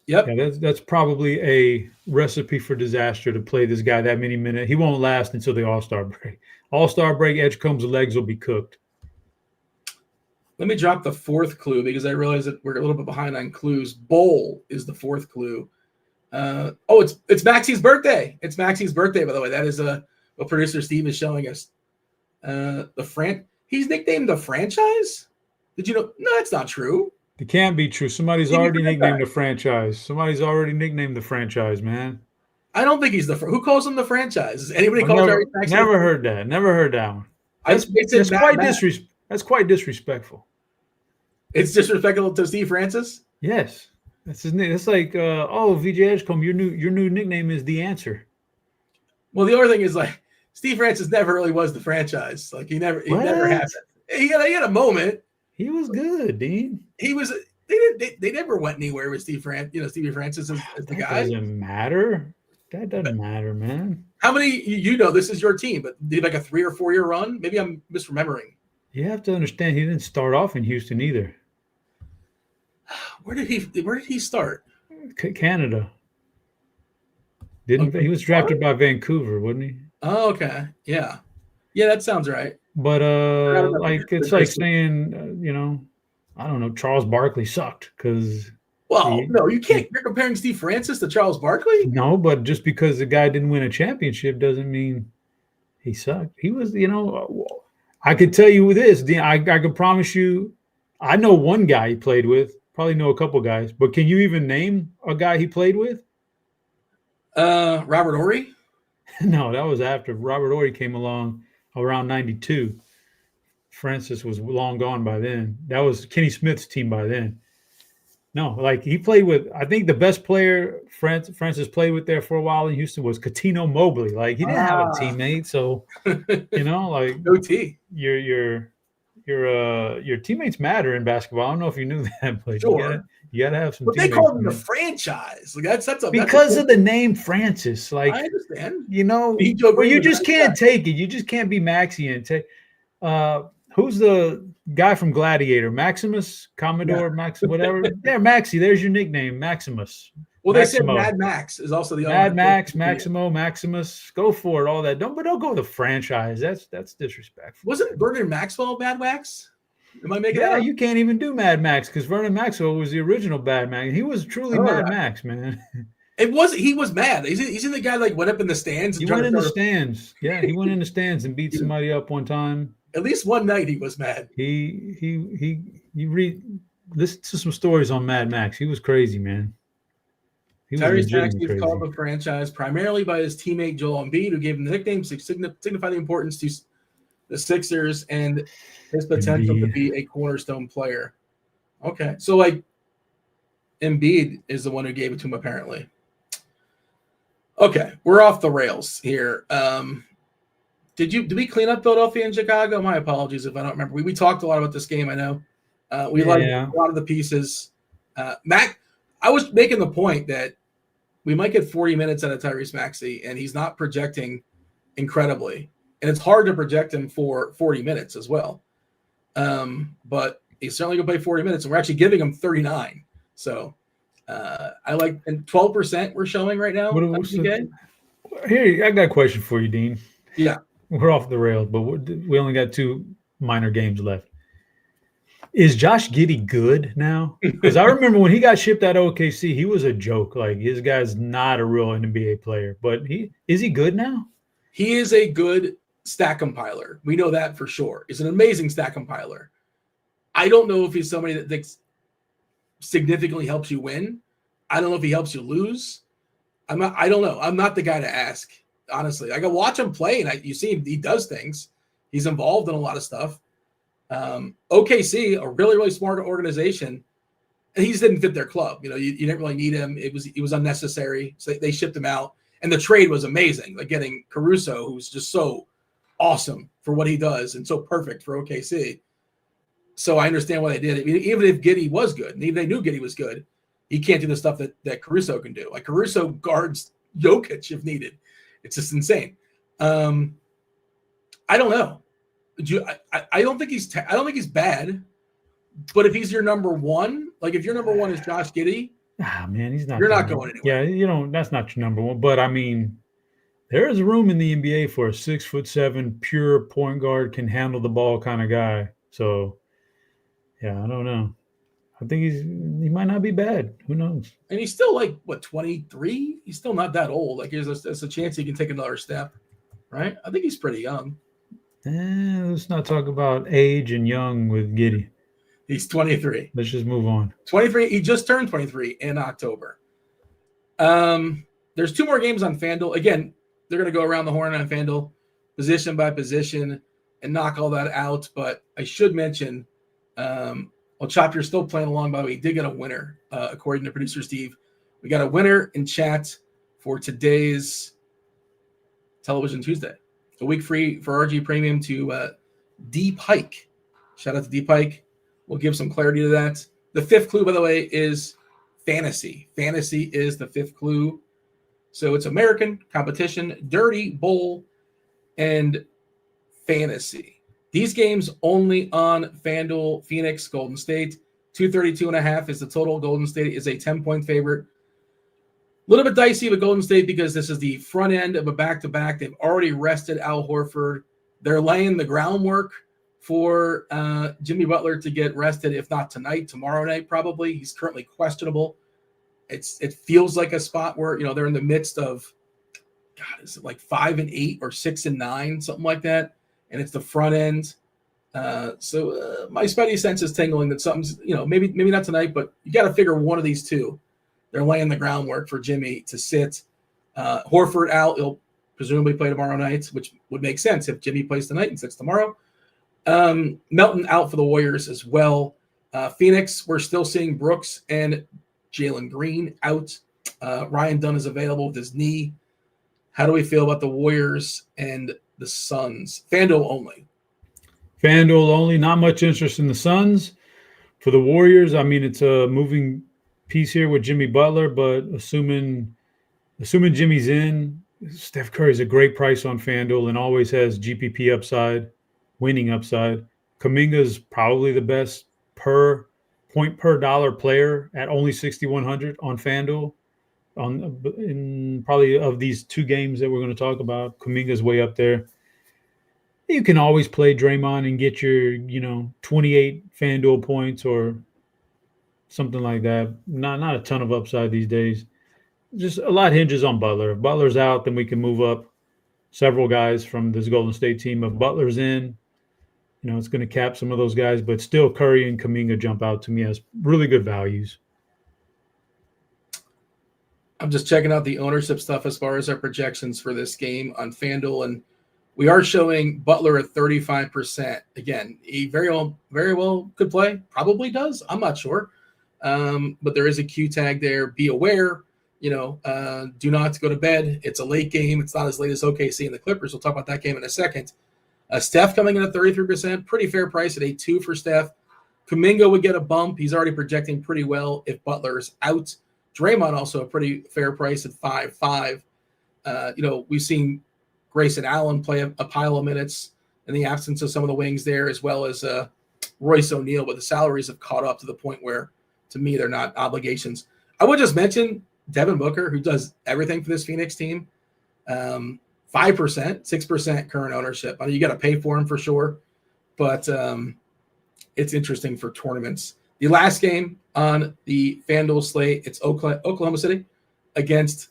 Yep. Yeah, that's probably a recipe for disaster to play this guy that many minutes. He won't last until the All-Star break. All-Star break, Edgecombe's legs will be cooked. Let me drop the fourth clue because I realize that we're a little bit behind on clues. Bowl is the fourth clue. It's Maxey's birthday. It's Maxey's birthday, by the way. That is what producer Steve is showing us. He's nicknamed the franchise? Did you know? No, that's not true. It can't be true. Somebody's already nicknamed the franchise. Somebody's already nicknamed the franchise, man. I don't think he's who calls him the franchise? Does anybody call Never heard that. Never heard that one. That's quite disrespectful. It's disrespectful to Steve Francis? Yes. That's his name. It's like, VJ Edgecombe, your new nickname is The Answer. Well, the other thing is, like, Steve Francis never really was the franchise. Like, he never had it. He had a moment. He was good, Dean. He was. They never went anywhere with Steve Francis. Stevie Francis as the guy. Doesn't matter. That doesn't matter, man. How many? This is your team, but did like a 3 or 4 year run? Maybe I'm misremembering. You have to understand, he didn't start off in Houston either. Where did he start? Canada. He was drafted by Vancouver, wasn't he? Oh, okay. Yeah, that sounds right. But it's like saying, I don't know, Charles Barkley sucked because. Well, no, you can't. You're comparing Steve Francis to Charles Barkley? No, but just because the guy didn't win a championship doesn't mean he sucked. He was, I could tell you this. I could promise you, I know one guy he played with. Probably know a couple guys, but can you even name a guy he played with? Robert Horry? No, that was after Robert Horry came along around 92. Francis was long gone by then. That was Kenny Smith's team by then. No, like he played with, I think the best player Francis played with there for a while in Houston was Katino Mobley. Like he didn't have a teammate, so like no T. Your teammates matter in basketball. I don't know if you knew that, but sure. you gotta have some. But they called him the franchise. Like that's because of the name Francis. Like I understand. You just can't take it. You just can't be Maxey and take. Who's the guy from Gladiator? Maximus, Commodore, Max, whatever. There, Maxey. There's your nickname, Maximus. Well, Maximo. They said Mad Max is also the other Mad Max, Maximo, Maximus. Go for it, all that. Don't go with the franchise. That's disrespectful. Wasn't Vernon Maxwell Mad Max? Am I making that up? You can't even do Mad Max because Vernon Maxwell was the original Mad Max. He was truly Mad Max, man. He was mad. He's in the guy like went up in the stands. And He went in the stands. Yeah, he went in the stands and beat somebody up one time. At least one night he was mad. You listen to some stories on Mad Max. He was crazy, man. He was Tyrese legitimately Maxey crazy. called the franchise primarily by his teammate Joel Embiid, who gave him the nickname to signify the importance to the Sixers and his potential to be a cornerstone player. Okay, so like Embiid is the one who gave it to him, apparently. Okay, we're off the rails here. Did we clean up Philadelphia and Chicago? My apologies if I don't remember. We talked a lot about this game, I know. We liked a lot of the pieces. Mac, I was making the point that we might get 40 minutes out of Tyrese Maxey, and he's not projecting incredibly. And it's hard to project him for 40 minutes as well. But he's certainly going to play 40 minutes, and we're actually giving him 39. So I like, and 12% we're showing right now. Here, I got a question for you, Dean. Yeah. We're off the rails, but we only got 2 minor games left. Is Josh Giddey good now? Because I remember when he got shipped out of OKC, he was a joke. Like, his guy's not a real NBA player. But is he good now? He is a good stat compiler. We know that for sure. He's an amazing stat compiler. I don't know if he's somebody that significantly helps you win. I don't know if he helps you lose. I don't know. I'm not the guy to ask, honestly. I can watch him play, and you see him, he does things. He's involved in a lot of stuff. OKC, a really, really smart organization, and he just didn't fit their club. You didn't really need him. It was unnecessary. So they shipped him out, and the trade was amazing. Like getting Caruso, who's just so awesome for what he does and so perfect for OKC. So I understand why they did it. I mean, even if Giddey was good, and even they knew Giddey was good, he can't do the stuff that Caruso can do. Like Caruso guards Jokic if needed. It's just insane. I don't know. I don't think he's I don't think he's bad, but if he's your number one, like if your number one is Josh Giddey, man, he's not. You're not going anywhere. Yeah, that's not your number one. But I mean, there is room in the NBA for a 6'7" pure point guard, can handle the ball kind of guy. So, yeah, I don't know. I think he might not be bad. Who knows? And he's still like 23. He's still not that old. Like there's a chance he can take another step, right? I think he's pretty young. Let's not talk about age and young with Giddey. He's 23. Let's just move on. 23. He just turned 23 in October. There's 2 more games on FanDuel. Again, they're going to go around the horn on FanDuel, position by position, and knock all that out. But I should mention, Chop, you're still playing along, by the way. He did get a winner, according to producer Steve. We got a winner in chat for today's Television Tuesday. A week free for RG Premium to D Pike. Shout out to D Pike. We'll give some clarity to that. The 5th clue, by the way, is fantasy. Fantasy is the 5th clue. So it's American, competition, dirty, bowl, and fantasy. These games only on FanDuel. Phoenix, Golden State. 232.5 is the total. Golden State is a 10-point favorite. A little bit dicey with Golden State because this is the front end of a back-to-back. They've already rested Al Horford. They're laying the groundwork for Jimmy Butler to get rested, if not tonight, tomorrow night probably. He's currently questionable. It feels like a spot where, they're in the midst of, God, is it like 5-8 or 6-9, something like that? And it's the front end. So my spidey sense is tingling that something's, maybe not tonight, but you got to figure one of these two. They're laying the groundwork for Jimmy to sit. Horford out. He'll presumably play tomorrow night, which would make sense if Jimmy plays tonight and sits tomorrow. Melton out for the Warriors as well. Phoenix, we're still seeing Brooks and Jalen Green out. Ryan Dunn is available with his knee. How do we feel about the Warriors and the Suns? FanDuel only. FanDuel only. Not much interest in the Suns. For the Warriors, I mean, it's a moving piece here with Jimmy Butler, but assuming Jimmy's in, Steph Curry's a great price on FanDuel and always has GPP upside, winning upside. Kuminga's probably the best per point per dollar player at only 6,100 on FanDuel. In probably of these 2 games that we're going to talk about, Kuminga's way up there. You can always play Draymond and get your 28 FanDuel points or something like that. Not a ton of upside these days. just a lot hinges on Butler. If Butler's out, then we can move up several guys from this Golden State team. If Butler's in, it's going to cap some of those guys, but still Curry and Kuminga jump out to me as really good values. I'm just checking out the ownership stuff as far as our projections for this game on FanDuel, and we are showing Butler at 35%. Again, he very well could play. Probably does. I'm not sure. But there is a Q tag there. Be aware, do not go to bed. It's a late game. It's not as late as OKC and the Clippers. We'll talk about that game in a second. Steph coming in at 33%. Pretty fair price at 8.2 for Steph. Kuminga would get a bump. He's already projecting pretty well if Butler is out. Draymond also a pretty fair price at 5.5. We've seen Grayson Allen play a pile of minutes in the absence of some of the wings there, as well as Royce O'Neal, but the salaries have caught up to the point where, to me, they're not obligations. I would just mention Devin Booker, who does everything for this Phoenix team. 5%, 6% current ownership. I mean, you got to pay for him for sure, but it's interesting for tournaments. The last game on the FanDuel slate, it's Oklahoma City against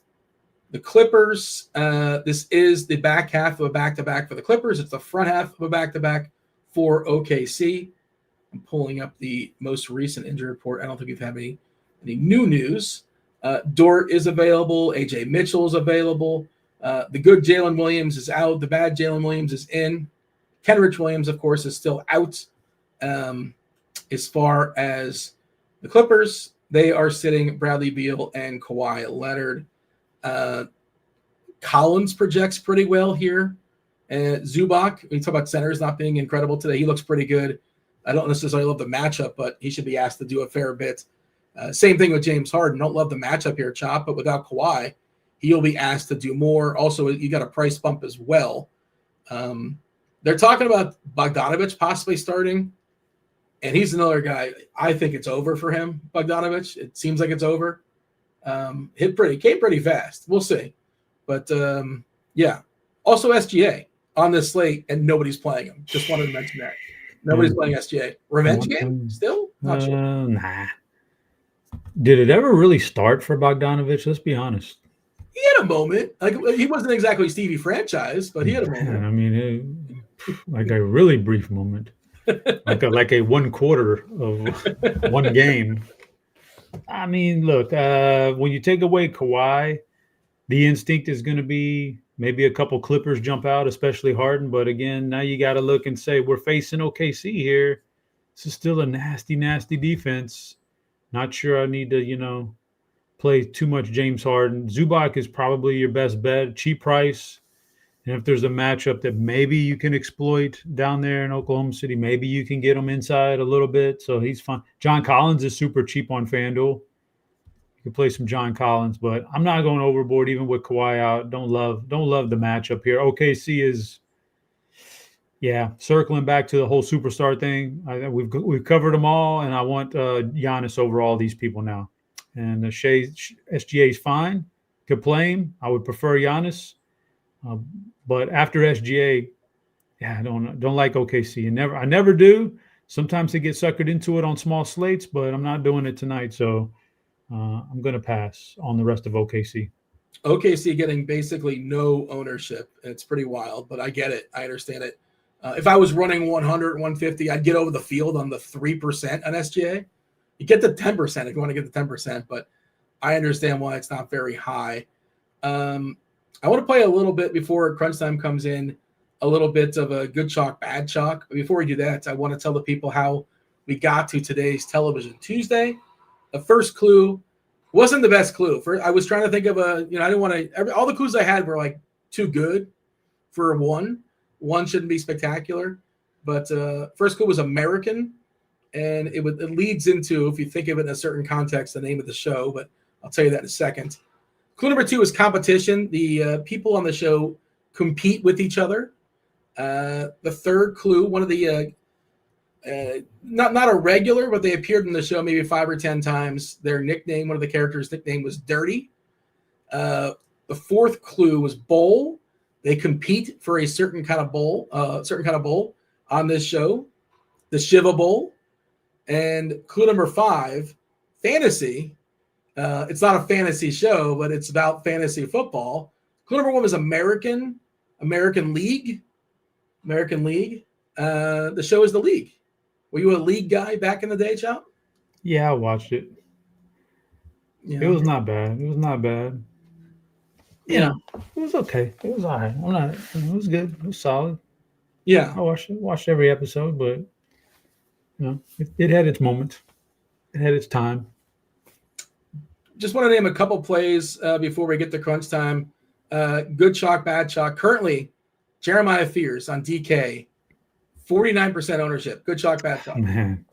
the Clippers. This is the back half of a back-to-back for the Clippers. It's the front half of a back-to-back for OKC. I'm pulling up the most recent injury report. I don't think we've had any new news. Dort is available. AJ Mitchell is available. The good Jalen Williams is out. The bad Jalen Williams is in. Kenrich Williams, of course, is still out. As far as the Clippers, they are sitting Bradley Beal and Kawhi Leonard. Collins projects pretty well here. Zubac, we talk about centers not being incredible today. He looks pretty good. I don't necessarily love the matchup, but he should be asked to do a fair bit. Same thing with James Harden. Don't love the matchup here, Chop, but without Kawhi, he'll be asked to do more. Also, you got a price bump as well. They're talking about Bogdanović possibly starting, and he's another guy. I think it's over for him, Bogdanović. It seems like it's over. Came pretty fast. We'll see. But, yeah. Also SGA on this slate, and nobody's playing him. Just wanted to mention that. Nobody's playing SGA. Revenge game still? Not sure. Nah. Did it ever really start for Bogdanović? Let's be honest. He had a moment. Like, he wasn't exactly Stevie Franchise, but he had a moment. I mean, like a really brief moment. like a 1 quarter of one game. I mean, look, when you take away Kawhi, the instinct is going to be maybe a couple Clippers jump out, especially Harden. But again, now you got to look and say, we're facing OKC here. This is still a nasty, nasty defense. Not sure I need to, play too much James Harden. Zubac is probably your best bet, cheap price. And if there's a matchup that maybe you can exploit down there in Oklahoma City, maybe you can get him inside a little bit. So he's fun. John Collins is super cheap on FanDuel. You can play some John Collins, but I'm not going overboard even with Kawhi out. Don't love the matchup here. OKC is, circling back to the whole superstar thing. We've covered them all, and I want Giannis over all these people now. And the SGA is fine. Could play him. I would prefer Giannis. But after SGA, I don't like OKC. I never do. Sometimes they get suckered into it on small slates, but I'm not doing it tonight. So I'm going to pass on the rest of OKC. OKC getting basically no ownership. It's pretty wild, but I get it. I understand it. If I was running 100, 150, I'd get over the field on the 3% on SGA. You get the 10% if you want to get the 10%, but I understand why it's not very high. I want to play a little bit before crunch time comes in, a little bit of a good chalk, bad chalk. But before we do that, I want to tell the people how we got to today's Television Tuesday. The first clue wasn't the best clue. I was trying to think of I didn't want to. All the clues I had were like too good for one. One shouldn't be spectacular, but first clue was American, and it leads into, if you think of it in a certain context, the name of the show. But I'll tell you that in a second. Clue number 2 is competition. The people on the show compete with each other. The third clue, one of the not a regular, but they appeared in the show maybe 5 or 10 times. Their nickname, one of the characters' nickname was Dirty. The fourth clue was bowl. They compete for a certain kind of bowl on this show, the Shiva Bowl. And clue number 5, fantasy. It's not a fantasy show, but it's about fantasy football. Clue number 1 was American League. The show is The League. Were you a League guy back in the day, Chop? Yeah, I watched it. Yeah. It was not bad. Yeah. It was okay. It was all right. It was good. It was solid. Yeah. I watched every episode, but it had its moments. It had its time. Just want to name a couple plays before we get to crunch time. Good chalk, bad chalk. Currently, Jeremiah Fears on DK, 49% ownership. Good chalk, bad chalk. Man,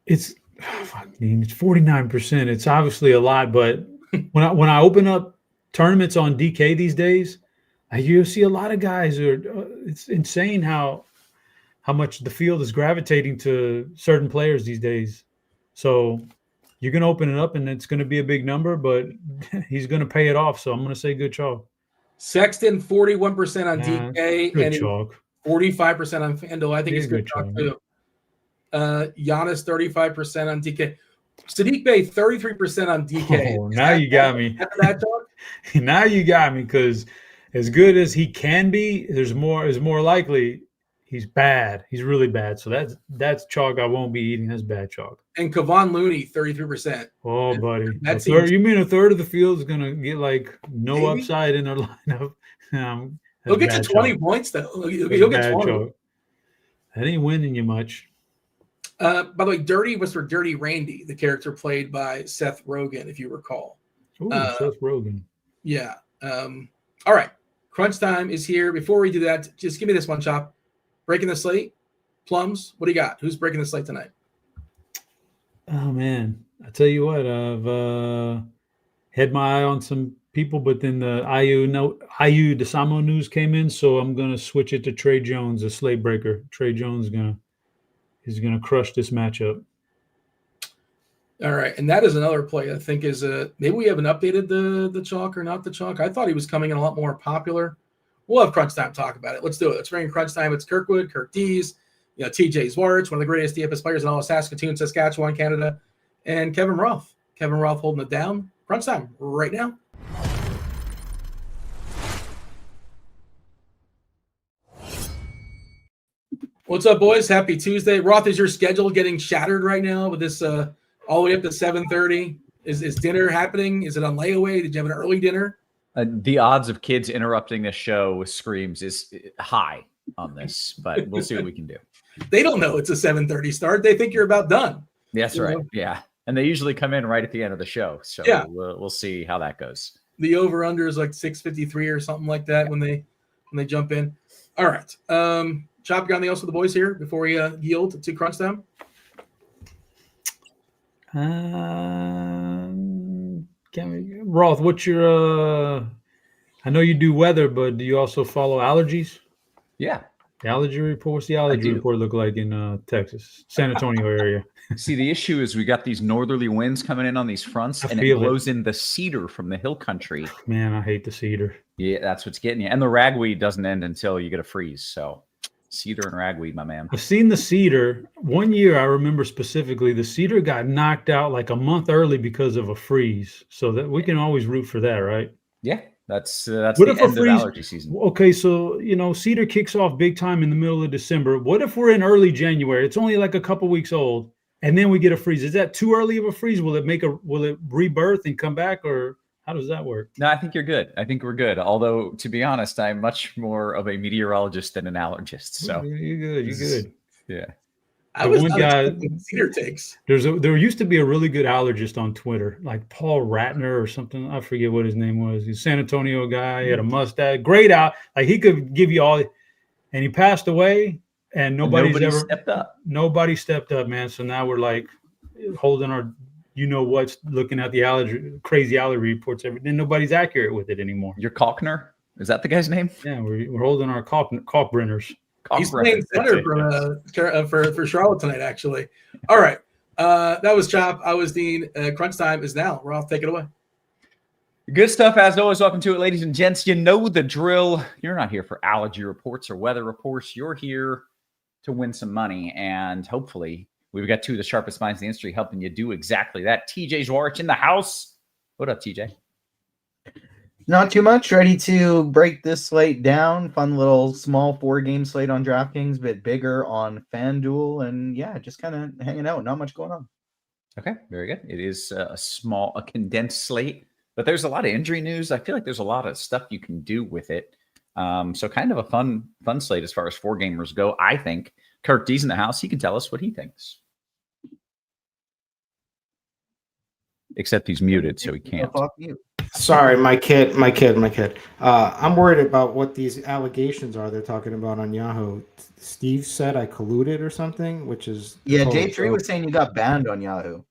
it's 49%. It's obviously a lot, but when I open up tournaments on DK these days, you see a lot of guys it's insane how much the field is gravitating to certain players these days. So you're going to open it up and it's going to be a big number, but he's going to pay it off. So I'm going to say good chalk. Sexton, 41% on DK good and chalk. 45% on FanDuel. I think it's good chalk too. Giannis, 35% on DK. Sadiq Bey, 33% on DK. Oh, now you got me. Now you got me, because as good as he can be, is more likely he's bad. He's really bad. So that's chalk I won't be eating. That's bad chalk. And Kevon Looney, 33%. Oh, buddy. You mean a third of the field is going to get no upside in their lineup? He'll get you 20 points, though. He'll get 20. Chalk. That ain't winning you much. By the way, Dirty was for Dirty Randy, the character played by Seth Rogen, if you recall. Ooh, Seth Rogen. Yeah. All right. Crunch time is here. Before we do that, just give me this one, Chop. Breaking the slate. Plums, what do you got? Who's breaking the slate tonight? Oh, man. I tell you what, I've had my eye on some people, but then the IU DeSamo news came in, so I'm going to switch it to Trey Jones, a slate breaker. Trey Jones is going to crush this matchup. All right, and that is another play I think is maybe we haven't updated the chalk or not the chalk. I thought he was coming in a lot more popular. We'll have crunch time talk about it. Let's do it. Let's bring in crunch time. It's Kirkwood, Kirkdiese, TJ Zwarych, one of the greatest DFS players in all of Saskatoon, Saskatchewan, Canada, and Kevin Roth. Kevin Roth holding it down. Crunch time right now. What's up, boys? Happy Tuesday. Roth, is your schedule getting shattered right now with this all the way up to 7:30? Is dinner happening? Is it on layaway? Did you have an early dinner? The odds of kids interrupting this show with screams is high on this, but we'll see what we can do. They don't know it's a 7:30 start. They think you're about done. That's right. Yeah. And they usually come in right at the end of the show. So yeah. We'll see how that goes. The over-under is like 6:53 or something like that when they jump in. All right. Chop, got anything else with the boys here before we yield to crunch time? Roth, what's your I know you do weather, but do you also follow allergies? Yeah. The allergy report? What's the allergy report look like in Texas, San Antonio area? See, the issue is we got these northerly winds coming in on these fronts, and it blows in the cedar from the hill country. Man, I hate the cedar. Yeah, that's what's getting you. And the ragweed doesn't end until you get a freeze. So cedar and ragweed, my man. I've seen the cedar. One year, I remember specifically, the cedar got knocked out like a month early because of a freeze. So that we can always root for that, right? Yeah, that's the end of allergy season. Okay, so cedar kicks off big time in the middle of December. What if we're in early January? It's only like a couple weeks old, and then we get a freeze. Is that too early of a freeze? Will it rebirth and come back, or how does that work? No, I think you're good. I think we're good. Although, to be honest, I'm much more of a meteorologist than an allergist. So you're good. You're good. Yeah. I was one guy. Cedar takes. There used to be a really good allergist on Twitter, like Paul Ratner or something. I forget what his name was. He's a San Antonio guy. He had a mustache. Great out. Like he could give you all. And he passed away, and nobody stepped up. Nobody stepped up, man. So now we're like holding our. What's looking at the crazy allergy reports then nobody's accurate with it anymore. Your Kalkner? Is that the guy's name? Yeah, we're holding our Kalkbrenners. He's playing center for Charlotte tonight, actually. All right. That was Chop. I was Dean. Crunch time is now. Roth, take it away. Good stuff, as always. Welcome to it, ladies and gents. You know the drill. You're not here for allergy reports or weather reports. You're here to win some money and hopefully We've got two of the sharpest minds in the industry helping you do exactly that. TJ Zwarych in the house. What up, TJ? Not too much. Ready to break this slate down. Fun little small 4-game slate on DraftKings, bit bigger on FanDuel, and yeah, just kind of hanging out. Not much going on. Okay, very good. It is a condensed slate, but there's a lot of injury news. I feel like there's a lot of stuff you can do with it. So kind of a fun slate as far as 4-gamers go. I think Kirkdiese in the house. He can tell us what he thinks. Except he's muted, so he can't. Sorry, my kid. I'm worried about what these allegations are they're talking about on Yahoo. Steve said I colluded or something, which is J3 was saying you got banned on Yahoo.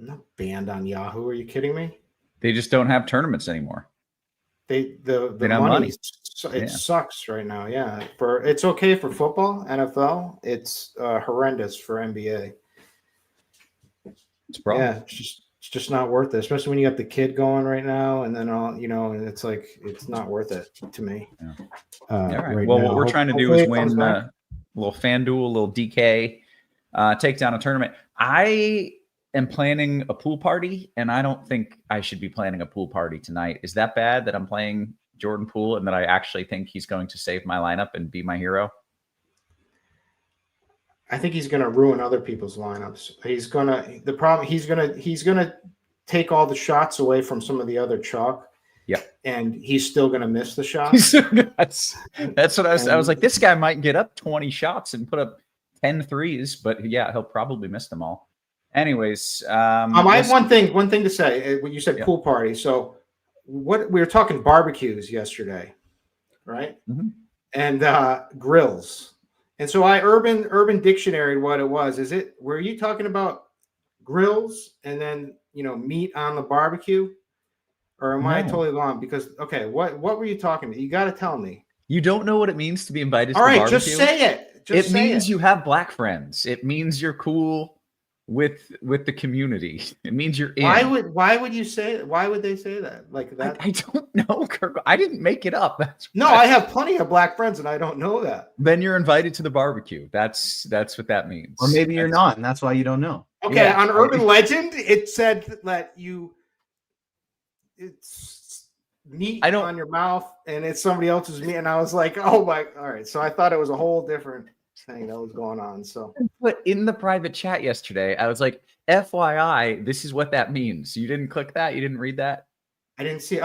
I'm not banned on Yahoo. Are you kidding me? They just don't have tournaments anymore. The they don't money sucks right now. Yeah, it's okay for football, NFL. It's horrendous for NBA. It's a problem. Yeah, it's just not worth it, especially when you got the kid going right now, and then and it's like it's not worth it to me. Yeah. Right. Right well, now. what we're trying to do is win a little FanDuel, a little DK, take down a tournament. I am planning a pool party, and I don't think I should be planning a pool party tonight. Is that bad that I'm playing Jordan Poole and that I actually think he's going to save my lineup and be my hero? I think he's going to ruin other people's lineups. He's going to take all the shots away from some of the other chalk. Yeah. And he's still going to miss the shots. That's what I was like, this guy might get up 20 shots and put up 10 threes, but yeah, he'll probably miss them all. Anyways, I have one thing to say. When you said pool party, so what we were talking barbecues yesterday, right? Mm-hmm. And grills. And so I urban dictionary what it was. Were you talking about grills and then meat on the barbecue? Or am I totally wrong? Because what were you talking about? You got to tell me. You don't know what it means to be invited to the barbecue? All right, just say it. It means you have black friends. It means you're cool with the community. It means you're in. Why would you say? Why would they say that like that? I don't know, Kirk. I didn't make it up. I have plenty of black friends, and I don't know that. Then you're invited to the barbecue. That's what that means. Or maybe you're not, and that's why you don't know. Okay, yeah. On Urban Legend, it said that it's meat on your mouth, and it's somebody else's meat, and I was like, oh my! All right, so I thought it was a whole different thing that was going on. So, but in the private chat yesterday, I was like, FYI, this is what that means. You didn't click that? You didn't read that? I didn't see. In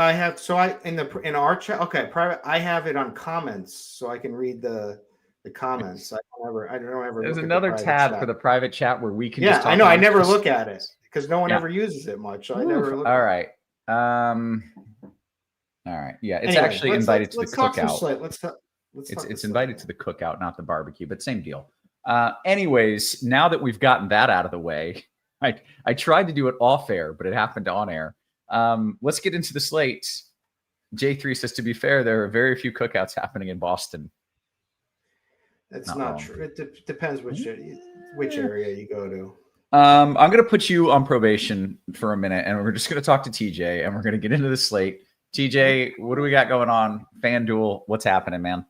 our chat. Okay, private. I have it on comments, so I can read the comments. I don't ever. There's another tab for the private chat where we can. Yeah, I know. I never look at it because no one ever uses it much. So I never look. All right. All right. Yeah, it's actually invited to the cookout. It's invited to the cookout, not the barbecue, but same deal. Anyways, now that we've gotten that out of the way, I tried to do it off air, but it happened on air. Let's get into the slate. J3 says, to be fair, there are very few cookouts happening in Boston. That's not true. It depends which area you go to. I'm going to put you on probation for a minute, and we're just going to talk to TJ, and we're going to get into the slate. TJ, what do we got going on? FanDuel, what's happening, man?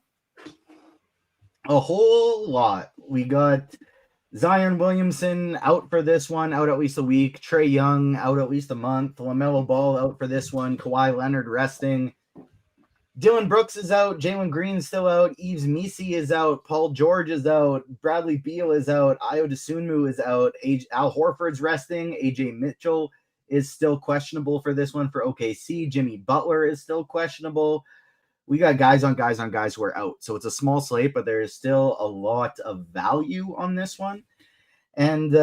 A whole lot. We got Zion Williamson out for this one, out at least a week. Trae Young out at least a month. LaMelo Ball out for this one. Kawhi Leonard resting. Dylan Brooks is out. Jalen Green's still out. Yves Missi is out. Paul George is out. Bradley Beal is out. Ayo Dosunmu is out. Al Horford's resting. AJ Mitchell is still questionable for this one for OKC. Jimmy Butler is still questionable. We got guys on guys who are out. So it's a small slate, but there is still a lot of value on this one. And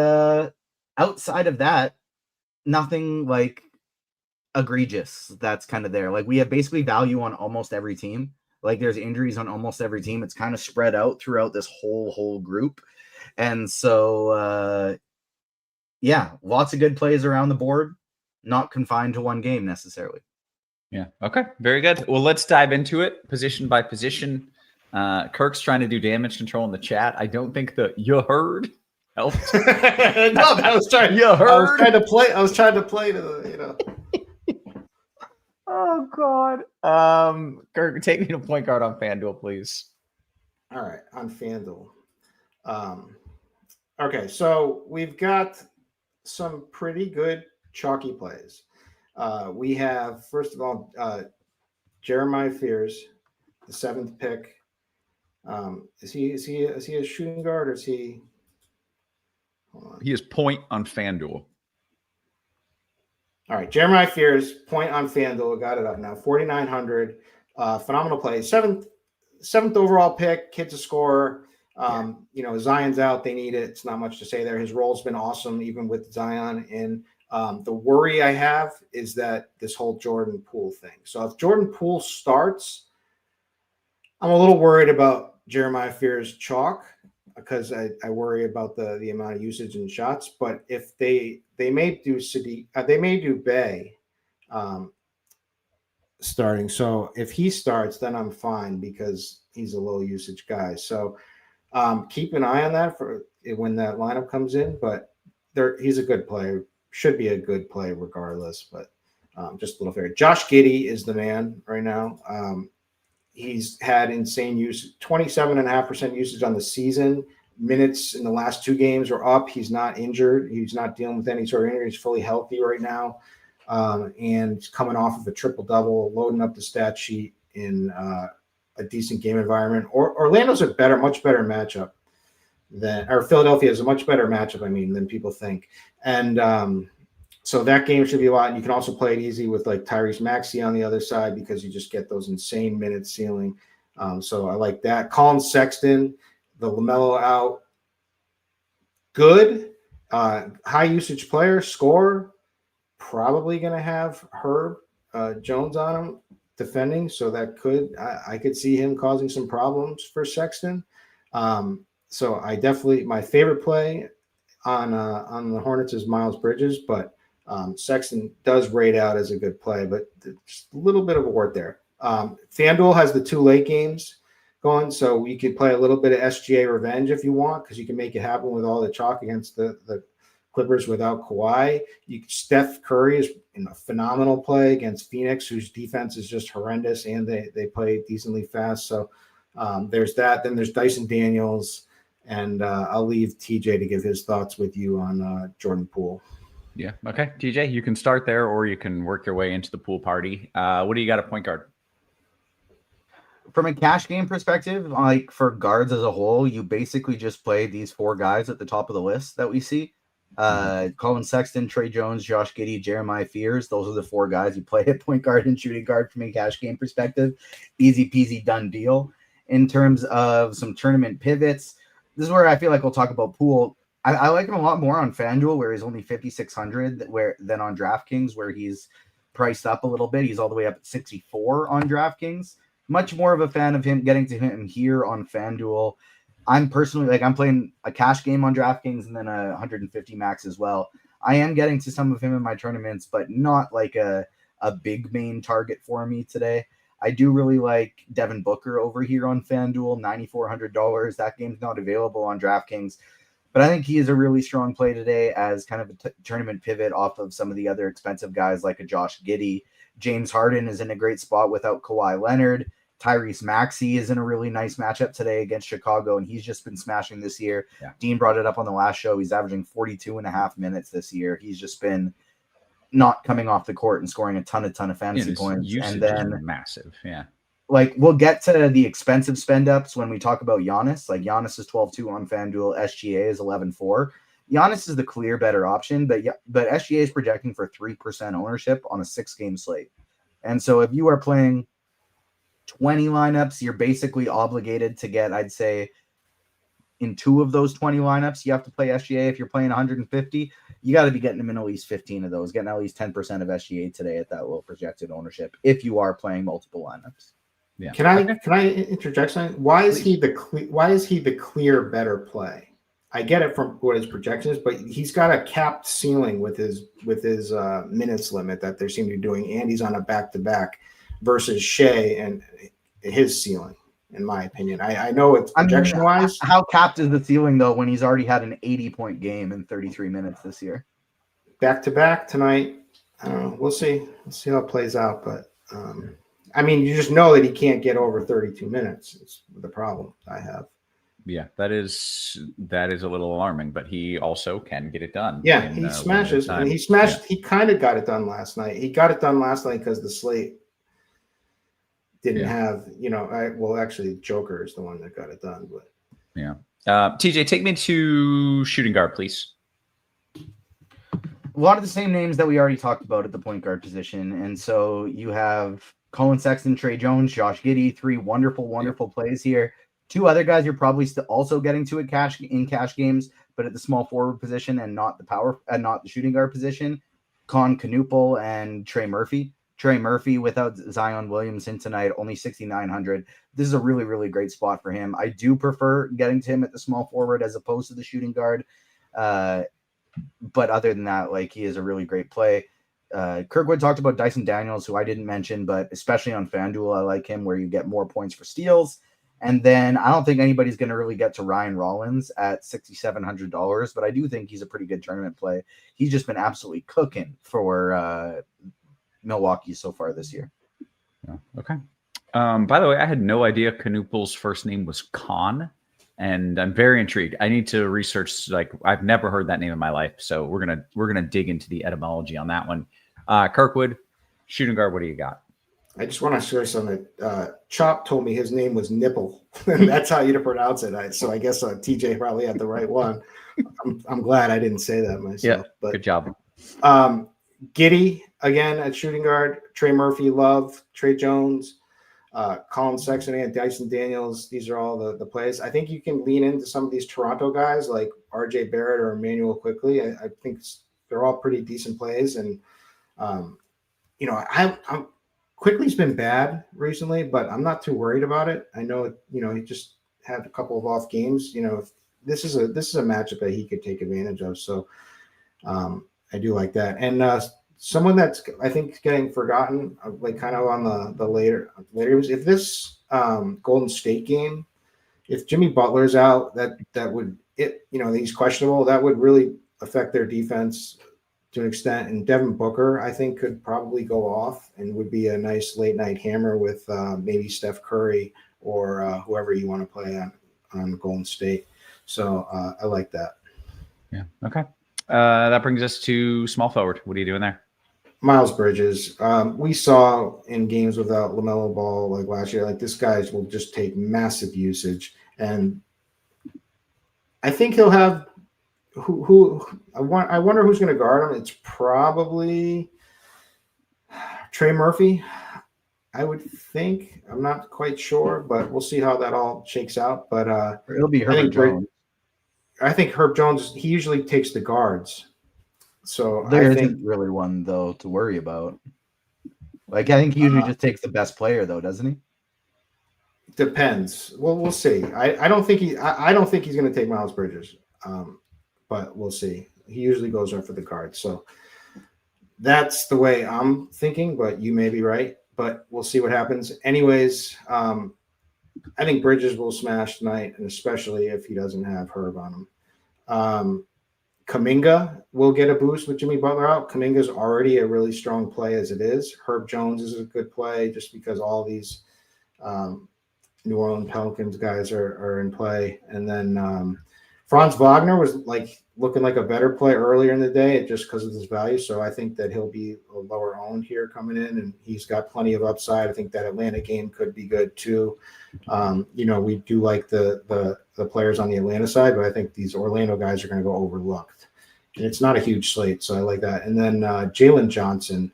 outside of that, nothing like egregious that's kind of there. Like we have basically value on almost every team. Like there's injuries on almost every team. It's kind of spread out throughout this whole group. And so, lots of good plays around the board, not confined to one game necessarily. Yeah. Okay. Very good. Well, let's dive into it position by position. Kirk's trying to do damage control in the chat. I don't think the you heard helped. No, I was trying. You heard? I was trying to play to the. Oh God. Kirk, take me to point guard on FanDuel, please. All right, on FanDuel. Okay, so we've got some pretty good chalky plays. We have, first of all, Jeremiah Fears, the 7th pick. Is he a shooting guard or is he? Hold on. He is point on FanDuel. All right, Jeremiah Fears, point on FanDuel. Got it up now. 4,900. Phenomenal play. Seventh overall pick. Kid's a scorer. Zion's out. They need it. It's not much to say there. His role's been awesome, even with Zion. And the worry I have is that this whole Jordan Poole thing. So if Jordan Poole starts, I'm a little worried about Jeremiah Fears chalk because I worry about the amount of usage and shots. But if they may do Bay starting. So if he starts, then I'm fine because he's a low usage guy. So keep an eye on that for when that lineup comes in. But he's a good player. Should be a good play regardless. But just a little fair. Josh Giddey is the man right now. He's had insane use, 27.5% usage on the season. Minutes in the last 2 games are up. He's not injured. He's not dealing with any sort of injury. He's fully healthy right now. And coming off of a triple-double, loading up the stat sheet in a decent game environment. Orlando's a much better matchup or Philadelphia is a much better matchup, than people think. And so that game should be a lot. And you can also play it easy with like Tyrese Maxey on the other side because you just get those insane minute ceiling. So I like that. Colin Sexton, the LaMelo out. Good. High usage player, scorer. Probably going to have Herb Jones on him defending. So that I could see him causing some problems for Sexton. So my favorite play on the Hornets is Miles Bridges, but Sexton does rate out as a good play, but just a little bit of a wart there. FanDuel has the 2 late games going, so you could play a little bit of SGA revenge if you want, because you can make it happen with all the chalk against the Clippers without Kawhi. Steph Curry is in a phenomenal play against Phoenix, whose defense is just horrendous, and they play decently fast. So there's that. Then there's Dyson Daniels, and I'll leave TJ to give his thoughts with you on Jordan Poole. Yeah. Okay. TJ, you can start there or you can work your way into the pool party. What do you got at point guard? From a cash game perspective, like for guards as a whole, you basically just play these 4 guys at the top of the list that we see. Colin Sexton, Trey Jones, Josh Giddey, Jeremiah Fears. Those are the 4 guys you play at point guard and shooting guard from a cash game perspective. Easy peasy done deal. In terms of some tournament pivots, this is where I feel like we'll talk about Poole. I like him a lot more on FanDuel, where he's only 5,600, than on DraftKings, where he's priced up a little bit. He's all the way up at 64 on DraftKings. Much more of a fan of him getting to him here on FanDuel. I'm personally I'm playing a cash game on DraftKings and then a 150 max as well. I am getting to some of him in my tournaments, but not like a big main target for me today. I do really like Devin Booker over here on FanDuel, $9,400. That game's not available on DraftKings. But I think he is a really strong play today as kind of a tournament pivot off of some of the other expensive guys like a Josh Giddey. James Harden is in a great spot without Kawhi Leonard. Tyrese Maxey is in a really nice matchup today against Chicago, and he's just been smashing this year. Yeah. Dean brought it up on the last show. He's averaging 42.5 minutes this year. He's just been not coming off the court and scoring a ton of fantasy points. Usage and then is massive. Yeah. Like we'll get to the expensive spend ups when we talk about Giannis. Like Giannis is 12-2 on FanDuel. SGA is 11-4. Giannis is the clear better option, but SGA is projecting for 3% ownership on a 6-game slate. And so if you are playing 20 lineups, you're basically obligated to get, I'd say, in 2 of those 20 lineups, you have to play SGA. If you're playing 150, you got to be getting him in at least 15 of those, getting at least 10% of SGA today at that low projected ownership if you are playing multiple lineups. Yeah. Can I interject something? Why is he the clear better play? I get it from what his projection is, but he's got a capped ceiling with his minutes limit that they seem to be doing, and he's on a back-to-back versus Shea and his ceiling, in my opinion. I know it's projection-wise. How capped is the ceiling, though, when he's already had an 80-point game in 33 minutes this year? Back-to-back tonight. I don't know. We'll see. We'll see how it plays out, but you just know that he can't get over 32 minutes. It's the problem I have. Yeah, that is a little alarming, but he also can get it done. Yeah, he smashes. And he smashed. Yeah. He kind of got it done last night. He got it done last night because the slate didn't have, actually Joker is the one that got it done. But yeah, TJ, take me to shooting guard, please. A lot of the same names that we already talked about at the point guard position, and so you have Colin Sexton, Trey Jones, Josh Giddey, 3 wonderful plays here. 2 other guys you're probably still also getting to in cash games, but at the small forward position and not the shooting guard position. Con Knuppel and Trey Murphy. Trey Murphy without Zion Williamson tonight, only 6,900. This is a really, really great spot for him. I do prefer getting to him at the small forward as opposed to the shooting guard. But other than that, he is a really great play. Kirkwood talked about Dyson Daniels, who I didn't mention, but especially on FanDuel, I like him where you get more points for steals. And then I don't think anybody's going to really get to Ryan Rollins at $6,700, but I do think he's a pretty good tournament play. He's just been absolutely cooking for Milwaukee so far this year. Yeah. Okay. By the way, I had no idea Knuppel's first name was Con, and I'm very intrigued. I need to research. I've never heard that name in my life, so we're gonna dig into the etymology on that one. Kirkwood, shooting guard. What do you got? I just want to share something. Chop told me his name was Nipple, and that's how you to pronounce it. So I guess TJ probably had the right one. I'm glad I didn't say that myself. Yeah, but good job. Giddey again at shooting guard. Trey Murphy, Love, Trey Jones, Colin Sexton, and Dyson Daniels. These are all the plays. I think you can lean into some of these Toronto guys like RJ Barrett or Emmanuel Quickly. I think they're all pretty decent plays, and I'm Quickly's been bad recently, but I'm not too worried about it. I know, he just had a couple of off games. This is a matchup that he could take advantage of. So I do like that. And someone that's I think getting forgotten, kind of on the later if this Golden State game, if Jimmy Butler's out, that would he's questionable. That would really affect their defense to an extent, and Devin Booker, I think, could probably go off and would be a nice late night hammer with maybe Steph Curry or whoever you want to play on Golden State. So I like that. Yeah. Okay. That brings us to small forward. What are you doing there? Miles Bridges. We saw in games without LaMelo Ball last year, this guy will just take massive usage, and I think he'll have. I wonder who's going to guard him. It's probably Trey Murphy, I would think. I'm not quite sure, but we'll see how that all shakes out. But it'll be Herb Jones. I think Herb Jones, he usually takes the guards. So there isn't really one though to worry about. I think he usually just takes the best player though, doesn't he? Depends. Well, we'll see. I don't think he's going to take Miles Bridges. But we'll see. He usually goes right for the cards. So that's the way I'm thinking, but you may be right. But we'll see what happens. Anyways, I think Bridges will smash tonight, and especially if he doesn't have Herb on him. Kuminga will get a boost with Jimmy Butler out. Kuminga's already a really strong play as it is. Herb Jones is a good play just because all these New Orleans Pelicans guys are in play. And then Franz Wagner was looking like a better play earlier in the day just because of his value. So I think that he'll be a lower owned here coming in, and he's got plenty of upside. I think that Atlanta game could be good too. We do like the players on the Atlanta side, but I think these Orlando guys are going to go overlooked. And it's not a huge slate, so I like that. And then Jalen Johnson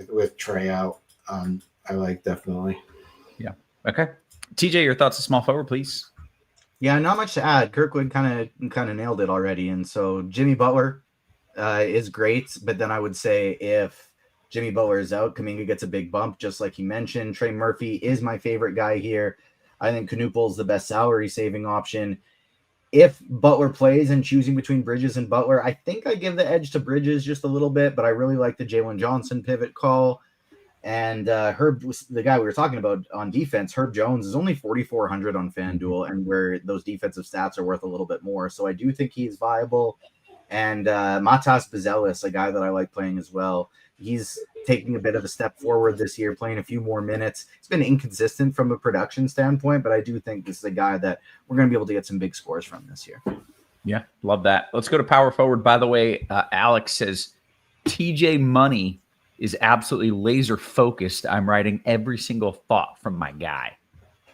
with Trey out, I like definitely. Yeah. Okay. TJ, your thoughts on small forward, please. Yeah, not much to add. Kirkwood kind of nailed it already. And so Jimmy Butler is great, but then I would say if Jimmy Butler is out, Kuminga gets a big bump, just like you mentioned. Trey Murphy is my favorite guy here. I think Knuppel's the best salary saving option. If Butler plays and choosing between Bridges and Butler, I think I give the edge to Bridges just a little bit, but I really like the Jalen Johnson pivot call. And Herb, the guy we were talking about on defense, Herb Jones, is only 4,400 on FanDuel, and where those defensive stats are worth a little bit more. So I do think he's viable. And Matas Buzelis, a guy that I like playing as well. He's taking a bit of a step forward this year, playing a few more minutes. It's been inconsistent from a production standpoint, but I do think this is a guy that we're going to be able to get some big scores from this year. Yeah, love that. Let's go to power forward. By the way, Alex says TJ Money is absolutely laser focused. I'm writing every single thought from my guy.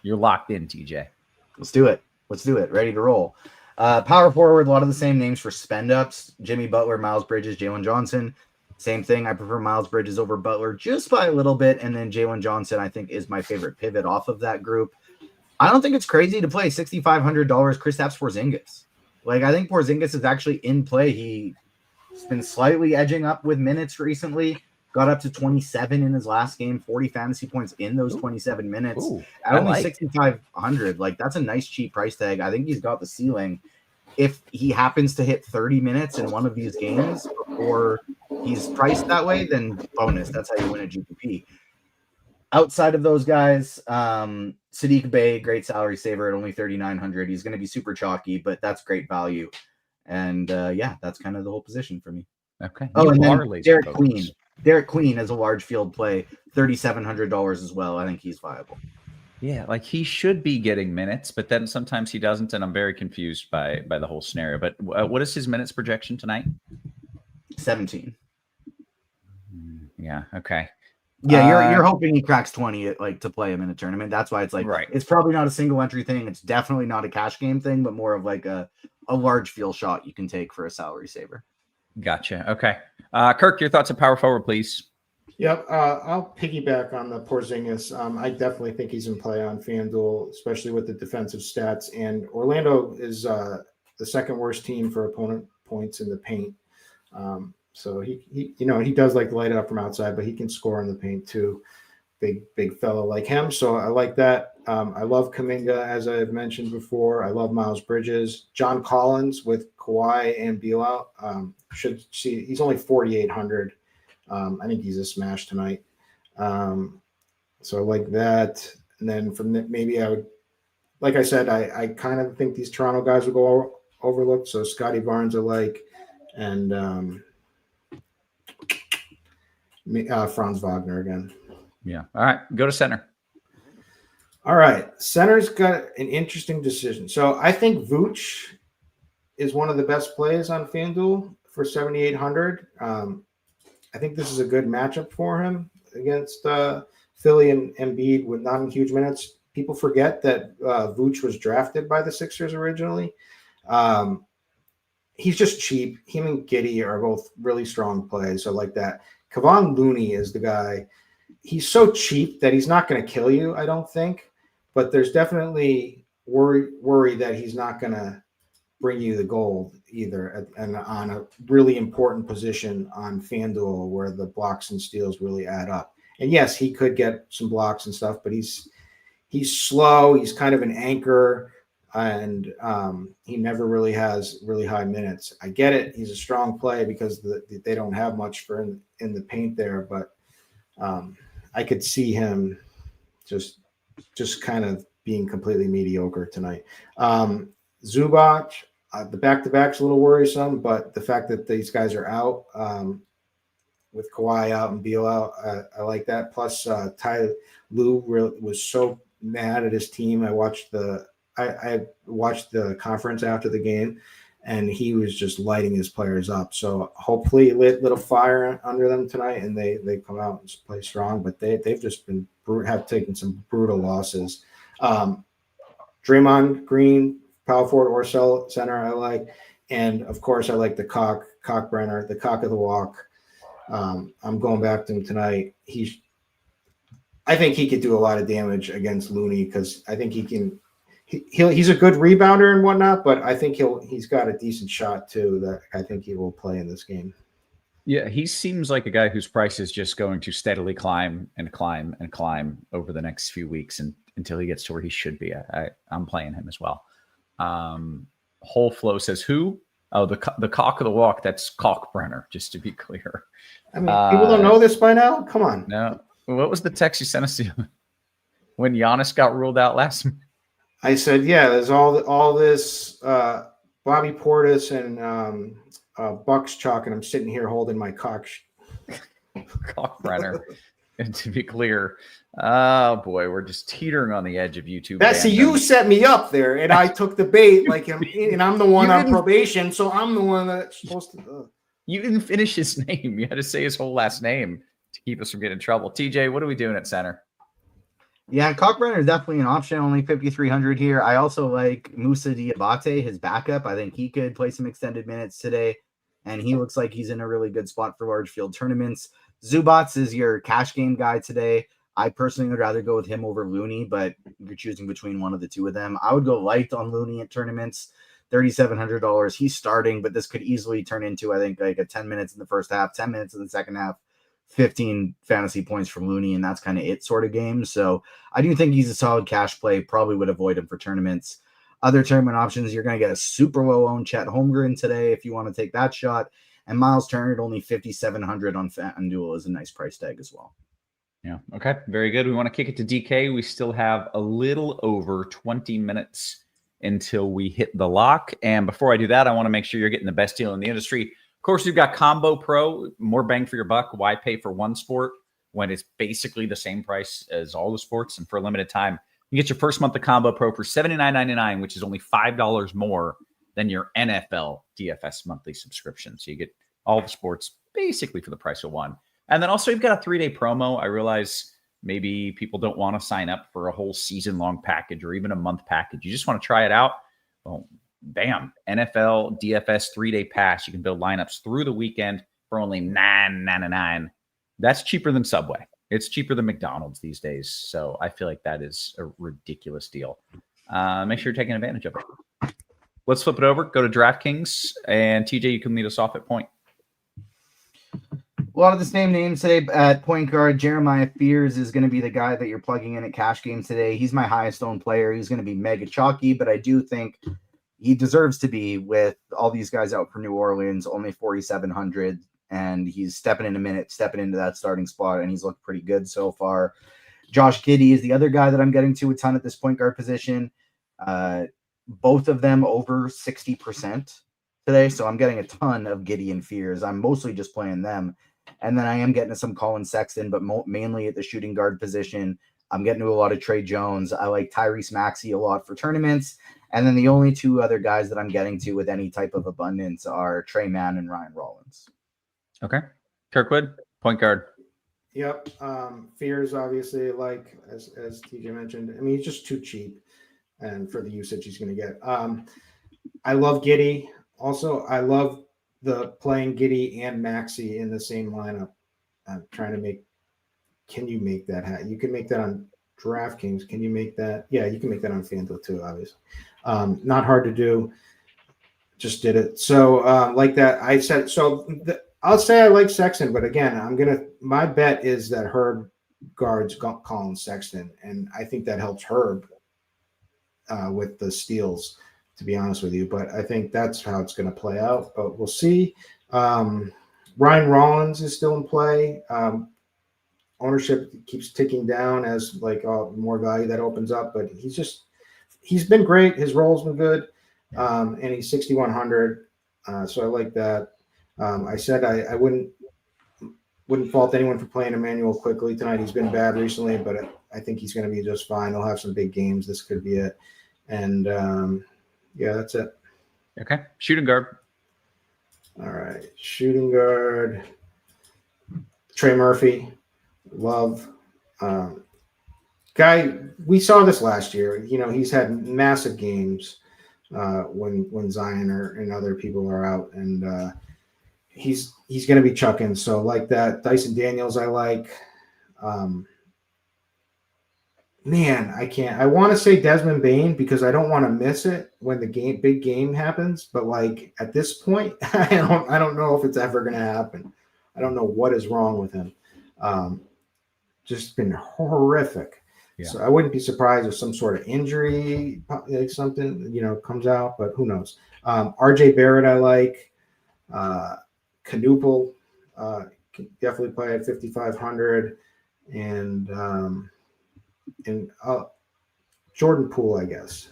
You're locked in, TJ. Let's do it. Ready to roll. Power forward, a lot of the same names for spend ups. Jimmy Butler, Miles Bridges, Jalen Johnson. Same thing. I prefer Miles Bridges over Butler just by a little bit. And then Jalen Johnson, I think, is my favorite pivot off of that group. I don't think it's crazy to play $6,500 Kristaps Porzingis. Like, I think Porzingis is actually in play. He's been slightly edging up with minutes recently. Got up to 27 in his last game, 40 fantasy points in those 27 minutes. At only 6,500. Like, that's a nice cheap price tag. I think he's got the ceiling. If he happens to hit 30 minutes in one of these games, or he's priced that way, then bonus. That's how you win a GPP. Outside of those guys, Sadiq Bey, great salary saver at only 3,900. He's going to be super chalky, but that's great value. And that's kind of the whole position for me. Okay. Oh, and then Derek Queen. Derek Queen is a large field play, $3,700 as well. I think he's viable. Yeah, like he should be getting minutes, but then sometimes he doesn't, and I'm very confused by the whole scenario. But what is his minutes projection tonight? 17. Yeah. Okay. Yeah, you're hoping he cracks 20 to play him in a tournament. That's why it's right. It's probably not a single entry thing. It's definitely not a cash game thing, but more of like a large field shot you can take for a salary saver. Gotcha. Okay. Kirk, your thoughts on power forward, please. Yep. I'll piggyback on the Porzingis. I definitely think he's in play on FanDuel, especially with the defensive stats. And Orlando is the second worst team for opponent points in the paint. So he does like to light it up from outside, but he can score in the paint too. Big fellow like him. So I like that. I love Kuminga, as I've mentioned before. I love Miles Bridges. John Collins with Kawhi and Beal out. Should see he's only 4,800. I think he's a smash tonight. So I like that. And then from maybe I would, like I said, I kind of think these Toronto guys will go overlooked. So Scotty Barnes I like, and Franz Wagner again. Yeah. All right. Go to center. All right. Center's got an interesting decision. So I think Vooch is one of the best plays on FanDuel for 7,800. I think this is a good matchup for him against Philly and Embiid with not in huge minutes. People forget that Vooch was drafted by the Sixers originally. He's just cheap. Him and Giddey are both really strong plays. So like that. Kevon Looney is the guy. He's so cheap that he's not going to kill you, I don't think. But there's definitely worry that he's not going to bring you the gold either, and on a really important position on FanDuel where the blocks and steals really add up. And yes, he could get some blocks and stuff, but he's slow. He's kind of an anchor, and he never really has really high minutes. I get it. He's a strong play because they don't have much for in the paint there, but I could see him just kind of being completely mediocre tonight. Zubac, the back-to-back's a little worrisome, but the fact that these guys are out with Kawhi out and Beal out, I like that. Plus, Ty Lue was so mad at his team. I watched the conference after the game, and he was just lighting his players up. So hopefully, lit little fire under them tonight, and they come out and play strong. But they've just have taken some brutal losses. Draymond Green, power forward or center, I like. And, of course, I like the Cockbrenner, the cock of the walk. I'm going back to him tonight. I think he could do a lot of damage against Looney because I think he can – he's a good rebounder and whatnot, but I think he's got a decent shot too that I think he will play in this game. Yeah, he seems like a guy whose price is just going to steadily climb and climb and climb over the next few weeks until he gets to where he should be. I'm playing him as well. Whole Flow says who? Oh, the cock of the walk. That's Cockbrenner, just to be clear. I mean, people don't know this by now. Come on. No. What was the text you sent us when Giannis got ruled out last month? I said, yeah, there's all this Bobby Portis and Bucks chalk, and I'm sitting here holding my cock. Kalkbrenner. And to be clear, oh boy, we're just teetering on the edge of YouTube. See, you set me up there, and I took the bait, and I'm the one on probation, so I'm the one that's supposed to. You didn't finish his name. You had to say his whole last name to keep us from getting in trouble. TJ, what are we doing at center? Yeah, Kalkbrenner is definitely an option. Only 5,300 here. I also like Moussa Diabate, his backup. I think he could play some extended minutes today, and he looks like he's in a really good spot for large field tournaments. Zubats is your cash game guy today. I personally would rather go with him over Looney, but you're choosing between one of the two of them. I would go light on Looney at tournaments, $3,700. He's starting, but this could easily turn into, I think, like a 10 minutes in the first half, 10 minutes in the second half, 15 fantasy points from Looney, and that's kind of it sort of game. So I do think he's a solid cash play. Probably would avoid him for tournaments. Other tournament options, you're going to get a super low-owned Chet Holmgren today if you want to take that shot. And Miles Turner at only 5,700 on FanDuel is a nice price tag as well. Yeah. Okay. Very good. We want to kick it to DK. We still have a little over 20 minutes until we hit the lock. And before I do that, I want to make sure you're getting the best deal in the industry. Of course, we've got Combo Pro, more bang for your buck. Why pay for one sport when it's basically the same price as all the sports? And for a limited time, you get your first month of Combo Pro for $79.99, which is only $5 more than your NFL DFS monthly subscription. So you get all the sports basically for the price of one. And then also you've got a 3-day promo. I realize maybe people don't want to sign up for a whole season-long package or even a month package. You just want to try it out. Well, bam, NFL DFS 3-day pass. You can build lineups through the weekend for only $9.99. That's cheaper than Subway. It's cheaper than McDonald's these days. So I feel like that is a ridiculous deal. Make sure you're taking advantage of it. Let's flip it over. Go to DraftKings. And TJ, you can lead us off at point. A lot of the same names today at point guard. Jeremiah Fears is going to be the guy that you're plugging in at cash game today. He's my highest owned player. He's going to be mega chalky, but I do think he deserves to be with all these guys out for New Orleans, only 4,700, and he's stepping in a minute, stepping into that starting spot, and he's looked pretty good so far. Josh Giddey is the other guy that I'm getting to a ton at this point guard position. Both of them over 60% today, so I'm getting a ton of Giddey and Fears. I'm mostly just playing them. And then I am getting to some Colin Sexton, but mainly at the shooting guard position. I'm getting to a lot of Trey Jones. I like Tyrese Maxey a lot for tournaments. And then the only two other guys that I'm getting to with any type of abundance are Trey Mann and Ryan Rollins. Okay. Kirkwood, point guard. Yep. Fears, obviously, like as TJ mentioned. I mean, he's just too cheap, and for the usage he's going to get. I love Giddey. Also, I love the playing Giddey and Maxey in the same lineup. I'm trying to make. Can you make that? You can make that on DraftKings. Can you make that? Yeah, you can make that on FanDuel too, obviously. Not hard to do. Just did it. So like that, I said. So I'll say I like Sexton, but again, my bet is that Herb guards Colin Sexton, and I think that helps Herb with the steals, to be honest with you. But I think that's how it's going to play out. But we'll see. Ryan Rollins is still in play. Ownership keeps ticking down as more value that opens up, but he's been great. His role's been good. And he's 6,100. So I like that. I said I wouldn't fault anyone for playing Emmanuel quickly tonight. He's been bad recently, but I think he's going to be just fine. He'll have some big games. This could be it. And yeah, that's it. Okay. Shooting guard. All right. Shooting guard. Trey Murphy. Love. Guy, we saw this last year. He's had massive games when Zion and other people are out, and he's going to be chucking. So like that. Dyson Daniels, I like. Man, I can't. I want to say Desmond Bane because I don't want to miss it when the big game happens. But at this point, I don't know if it's ever going to happen. I don't know what is wrong with him. Just been horrific. Yeah. So I wouldn't be surprised if some sort of injury, like something, comes out, but who knows? RJ Barrett, I like. Knuppel, can definitely play at 5,500. And Jordan Poole, I guess.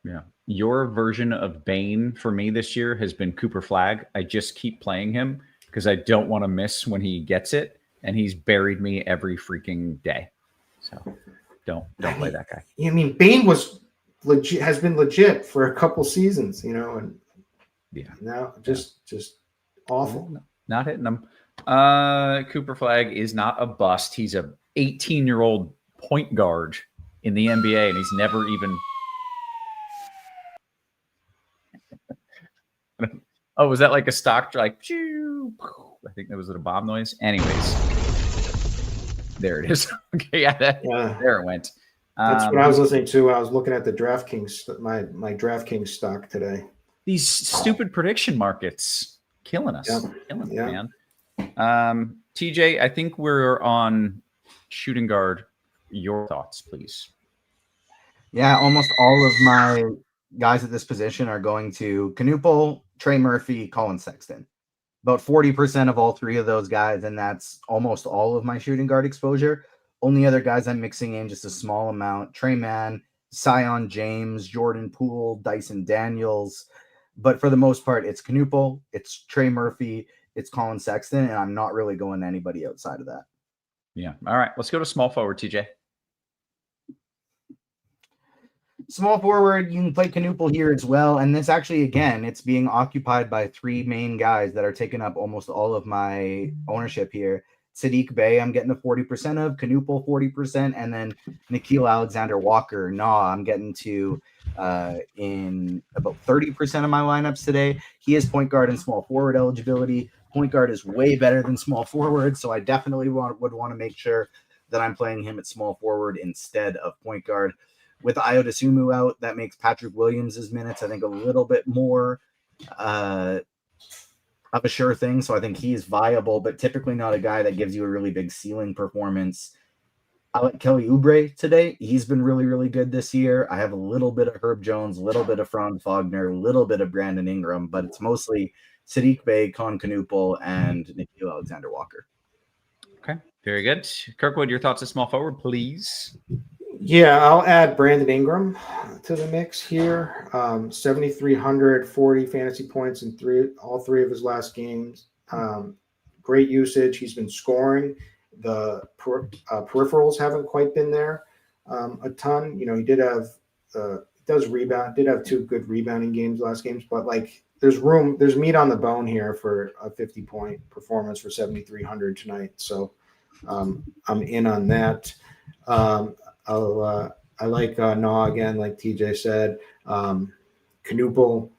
Yeah. Your version of Bane for me this year has been Cooper Flagg. I just keep playing him because I don't want to miss when he gets it, and he's buried me every freaking day. So don't play that guy. I mean, Bane was legit, has been legit for a couple seasons, and now just awful. Not hitting him. Cooper Flag is not a bust. He's a 18-year-old point guard in the NBA, and he's never even. Oh, was that like a stock? Like, I think that was a bomb noise. Anyways, there it is. Okay, there it went. That's what I was listening to. I was looking at the DraftKings, my DraftKings stock today. These stupid prediction markets killing us. Killing it, man. TJ, I think we're on shooting guard. Your thoughts, please. Yeah, almost all of my guys at this position are going to Knuple, Trey Murphy, Colin Sexton. About 40% of all three of those guys, and that's almost all of my shooting guard exposure. Only other guys I'm mixing in just a small amount: Trey Mann, Sion James, Jordan Poole, Dyson Daniels. But for the most part, it's Knuple, it's Trey Murphy, it's Colin Sexton, and I'm not really going to anybody outside of that. Yeah. All right. Let's go to small forward, TJ. Small forward, you can play Knuple here as well. And this actually, again, it's being occupied by three main guys that are taking up almost all of my ownership here. Sadiq Bey, I'm getting to 40% of, Knuple 40%, and then Nickeil Alexander-Walker. I'm getting to in about 30% of my lineups today. He is point guard and small forward eligibility. Point guard is way better than small forward, so I definitely would want to make sure that I'm playing him at small forward instead of point guard. With Ayo Dosunmu out, that makes Patrick Williams' minutes, I think, a little bit more of a sure thing. So I think he's viable, but typically not a guy that gives you a really big ceiling performance. I like Kelly Oubre today. He's been really, really good this year. I have a little bit of Herb Jones, a little bit of Franz Wagner, a little bit of Brandon Ingram, but it's mostly Sadiq Bey, Con Knuple, and Nickeil Alexander-Walker. Okay, very good. Kirkwood, your thoughts as small forward, please. Yeah, I'll add Brandon Ingram to the mix here. 7,340 fantasy points in all three of his last games. Great usage. He's been scoring. The peripherals haven't quite been there a ton. He did have does rebound. Did have two good rebounding games last games, but there's meat on the bone here for a 50-point performance for 7,300 tonight. So I'm in on that. I like Naw again, like TJ said. Knuple,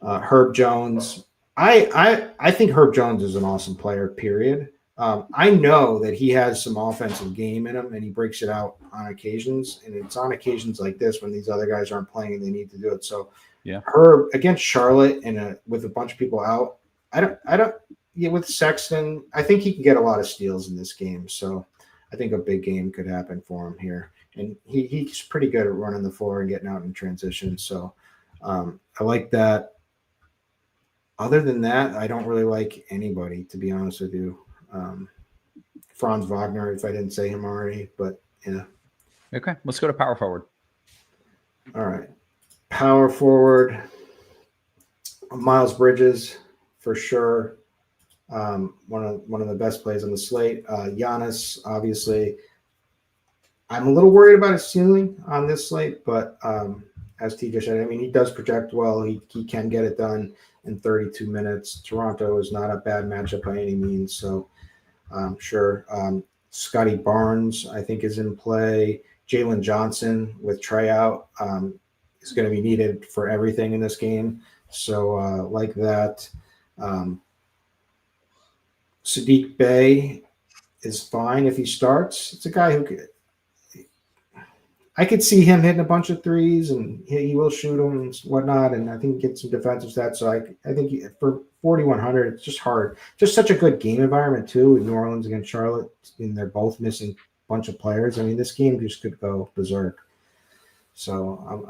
Herb Jones. I think Herb Jones is an awesome player, period. I know that he has some offensive game in him, and he breaks it out on occasions. And it's on occasions like this when these other guys aren't playing and they need to do it. So, Herb against Charlotte and with a bunch of people out, with Sexton, I think he can get a lot of steals in this game. So I think a big game could happen for him here. And he's pretty good at running the floor and getting out in transition. So I like that. Other than that, I don't really like anybody, to be honest with you. Franz Wagner, if I didn't say him already, but yeah. Okay, let's go to power forward. All right. Power forward, Miles Bridges, for sure. One of the best plays on the slate. Giannis, obviously. I'm a little worried about his ceiling on this slate, but as TJ said, he does project well. He can get it done in 32 minutes. Toronto is not a bad matchup by any means, so sure. Scotty Barnes, I think, is in play. Jalen Johnson with Trey out is going to be needed for everything in this game, so like that. Sadiq Bey is fine if he starts. It's a guy who I could see him hitting a bunch of threes, and he will shoot them and whatnot, and I think get some defensive stats. So I think for 4,100, it's just hard. Just such a good game environment, too, with New Orleans against Charlotte, and they're both missing a bunch of players. This game just could go berserk. So,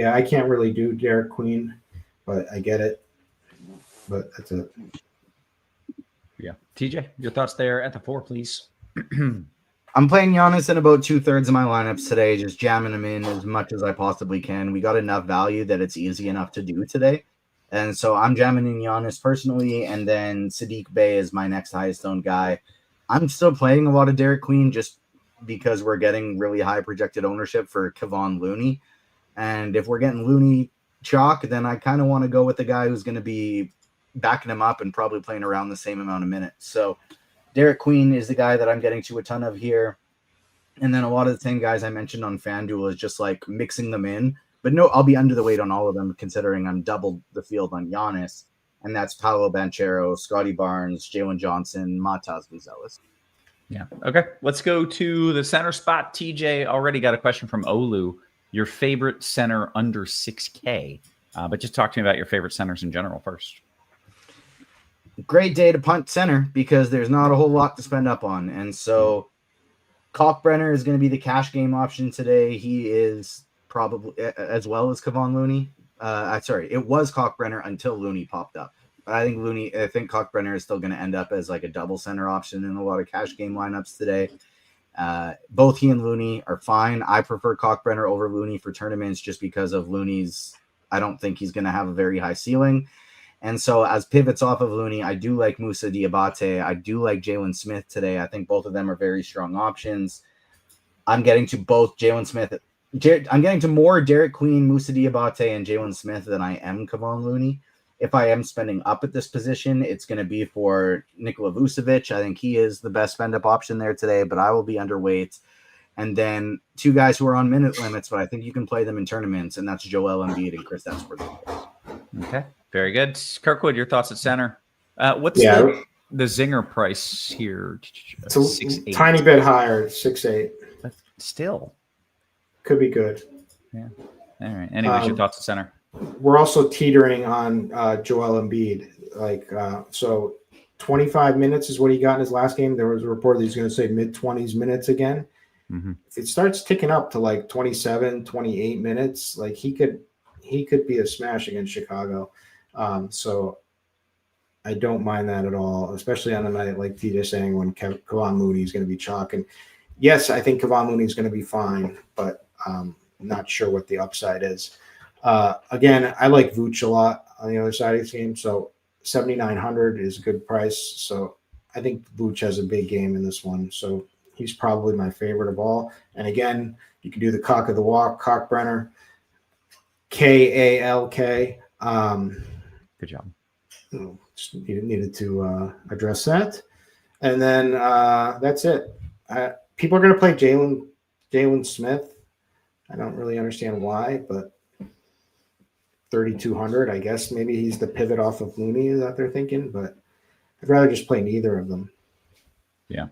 I can't really do Derek Queen, but I get it. But that's it. Yeah. TJ, your thoughts there at the 4, please. I'm playing Giannis in about 2/3 of my lineups today, just jamming him in as much as I possibly can. We got enough value that it's easy enough to do today. And so I'm jamming in Giannis personally, and then Sadiq Bey is my next highest owned guy. I'm still playing a lot of Derek Queen just because we're getting really high projected ownership for Kevon Looney. And if we're getting Looney chalk, then I kind of want to go with the guy who's going to be backing him up and probably playing around the same amount of minutes. So Derek Queen is the guy that I'm getting to a ton of here. And then a lot of the same guys I mentioned on FanDuel is just like mixing them in. But no, I'll be under the weight on all of them considering I'm doubled the field on Giannis. And that's Paolo Banchero, Scotty Barnes, Jalen Johnson, Matas Buzelis. Yeah. Okay. Let's go to the center spot. TJ already got a question from Olu. Your favorite center under 6K. But just talk to me about your favorite centers in general first. Great day to punt center because there's not a whole lot to spend up on. And so Kalkbrenner is going to be the cash game option today. He is probably, as well as Kevon Looney. It was Kalkbrenner until Looney popped up. But I think Kalkbrenner is still going to end up as like a double center option in a lot of cash game lineups today. Both he and Looney are fine. I prefer Kalkbrenner over Looney for tournaments just because of Looney's. I don't think he's going to have a very high ceiling. And so as pivots off of Looney, I do like Moussa Diabate. I do like Jalen Smith today. I think both of them are very strong options. I'm getting to both Jalen Smith. I'm getting to more Derek Queen, Moussa Diabate, and Jalen Smith than I am Kevon Looney. If I am spending up at this position, it's going to be for Nikola Vucevic. I think he is the best spend-up option there today, but I will be underweight. And then two guys who are on minute limits, but I think you can play them in tournaments, and that's Joel Embiid and Kristaps Porzingis. Okay, very good. Kirkwood, your thoughts at center? What's the Zinger price here? It's a 6'8". Tiny bit higher, 6'8". But still. Could be good. Yeah. All right. Anyways, your thoughts at center? We're also teetering on Joel Embiid. So 25 minutes is what he got in his last game. There was a report that he's going to say mid-20s minutes again. Mm-hmm. If it starts ticking up to like 27, 28 minutes, like he could be a smash against Chicago. So I don't mind that at all, especially on a night like TJ saying when Kevon Looney is going to be chalk. And yes, I think Kevon Looney is going to be fine, but not sure what the upside is. Again, I like Vooch a lot on the other side of this game. So 7,900 is a good price. So I think Vooch has a big game in this one. So he's probably my favorite of all. And again, you can do the cock of the walk, Kalkbrenner, Kalk. Good job. Just needed to address that. And then that's it. People are going to play Jalen Smith. I don't really understand why, but 3,200, I guess maybe he's the pivot off of Looney is that they're thinking, but I'd rather just play neither of them. Yeah.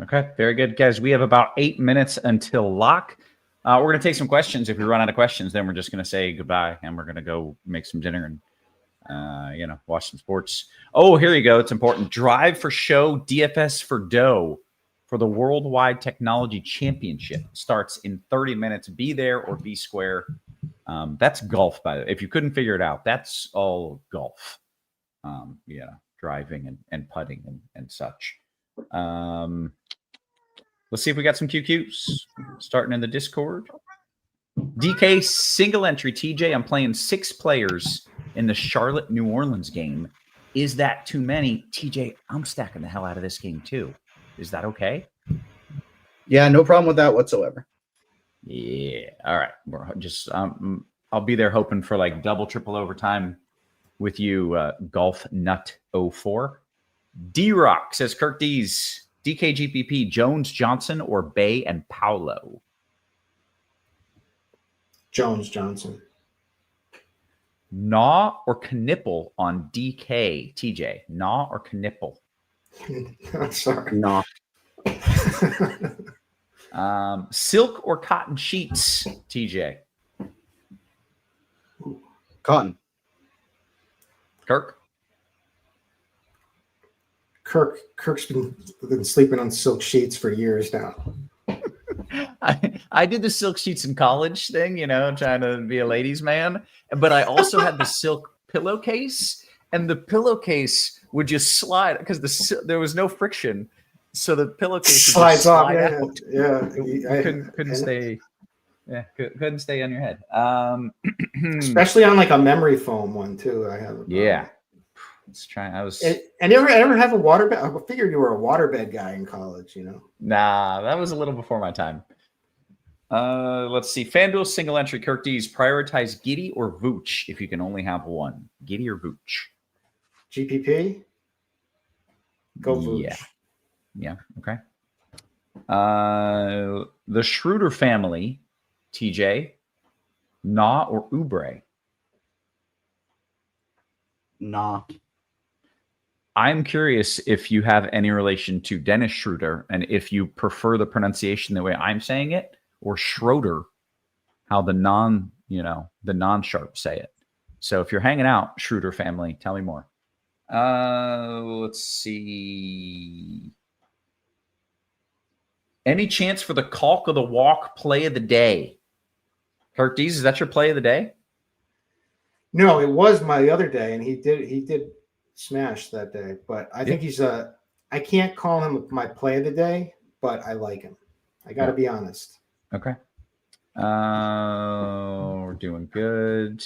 Okay. Very good, guys. We have about 8 minutes until lock. We're going to take some questions. If we run out of questions, then we're just going to say goodbye and we're going to go make some dinner and, watch some sports. Oh, here you go. It's important. Drive for show, DFS for dough for the Worldwide Technology Championship. Starts in 30 minutes. Be there or be square. That's golf, by the way. If you couldn't figure it out, that's all golf. Driving and putting and such. Let's see if we got some QQs starting in the Discord. DK single entry. TJ, I'm playing 6 players in the Charlotte New Orleans game. Is that too many? TJ, I'm stacking the hell out of this game too. Is that okay? Yeah, no problem with that whatsoever. Yeah. All right. We're just I'll be there hoping for like double, triple overtime with you, Golf Nut 04. D-Rock says Kirkdiese, DKGPP, Jones, Johnson, or Bay and Paolo? Jones, Johnson. Gnaw or Knipple on DK, TJ? Gnaw or Knipple? Sorry. Gnaw. Silk or cotton sheets, TJ? Cotton. Kirk's been sleeping on silk sheets for years now. I did the silk sheets in college thing, trying to be a ladies' man. But I also had the silk pillowcase, and the pillowcase would just slide because there was no friction. So the pillowcase slides off. Out. Yeah. Couldn't stay. Yeah, couldn't stay on your head. Especially on like a memory foam one too. I have. Yeah. Let's try. And you ever have a waterbed? I figured you were a waterbed guy in college. Nah, that was a little before my time. Let's see. FanDuel single entry. Kirkdiese, prioritize Giddey or Vooch if you can only have one. Giddey or Vooch? GPP. Go Vooch. Yeah. Okay. The Schroeder family. TJ, Nah or Oubre? Nah. I'm curious if you have any relation to Dennis Schroeder and if you prefer the pronunciation the way I'm saying it or Schroeder, how the non-sharp say it. So if you're hanging out, Schroeder family, tell me more. Let's see. Any chance for the caulk of the walk play of the day? Kirkdiese, is that your play of the day? No, it was my other day, and he did smash that day. But I think he's I can't call him my play of the day, but I like him. I got to be honest. Okay. We're doing good.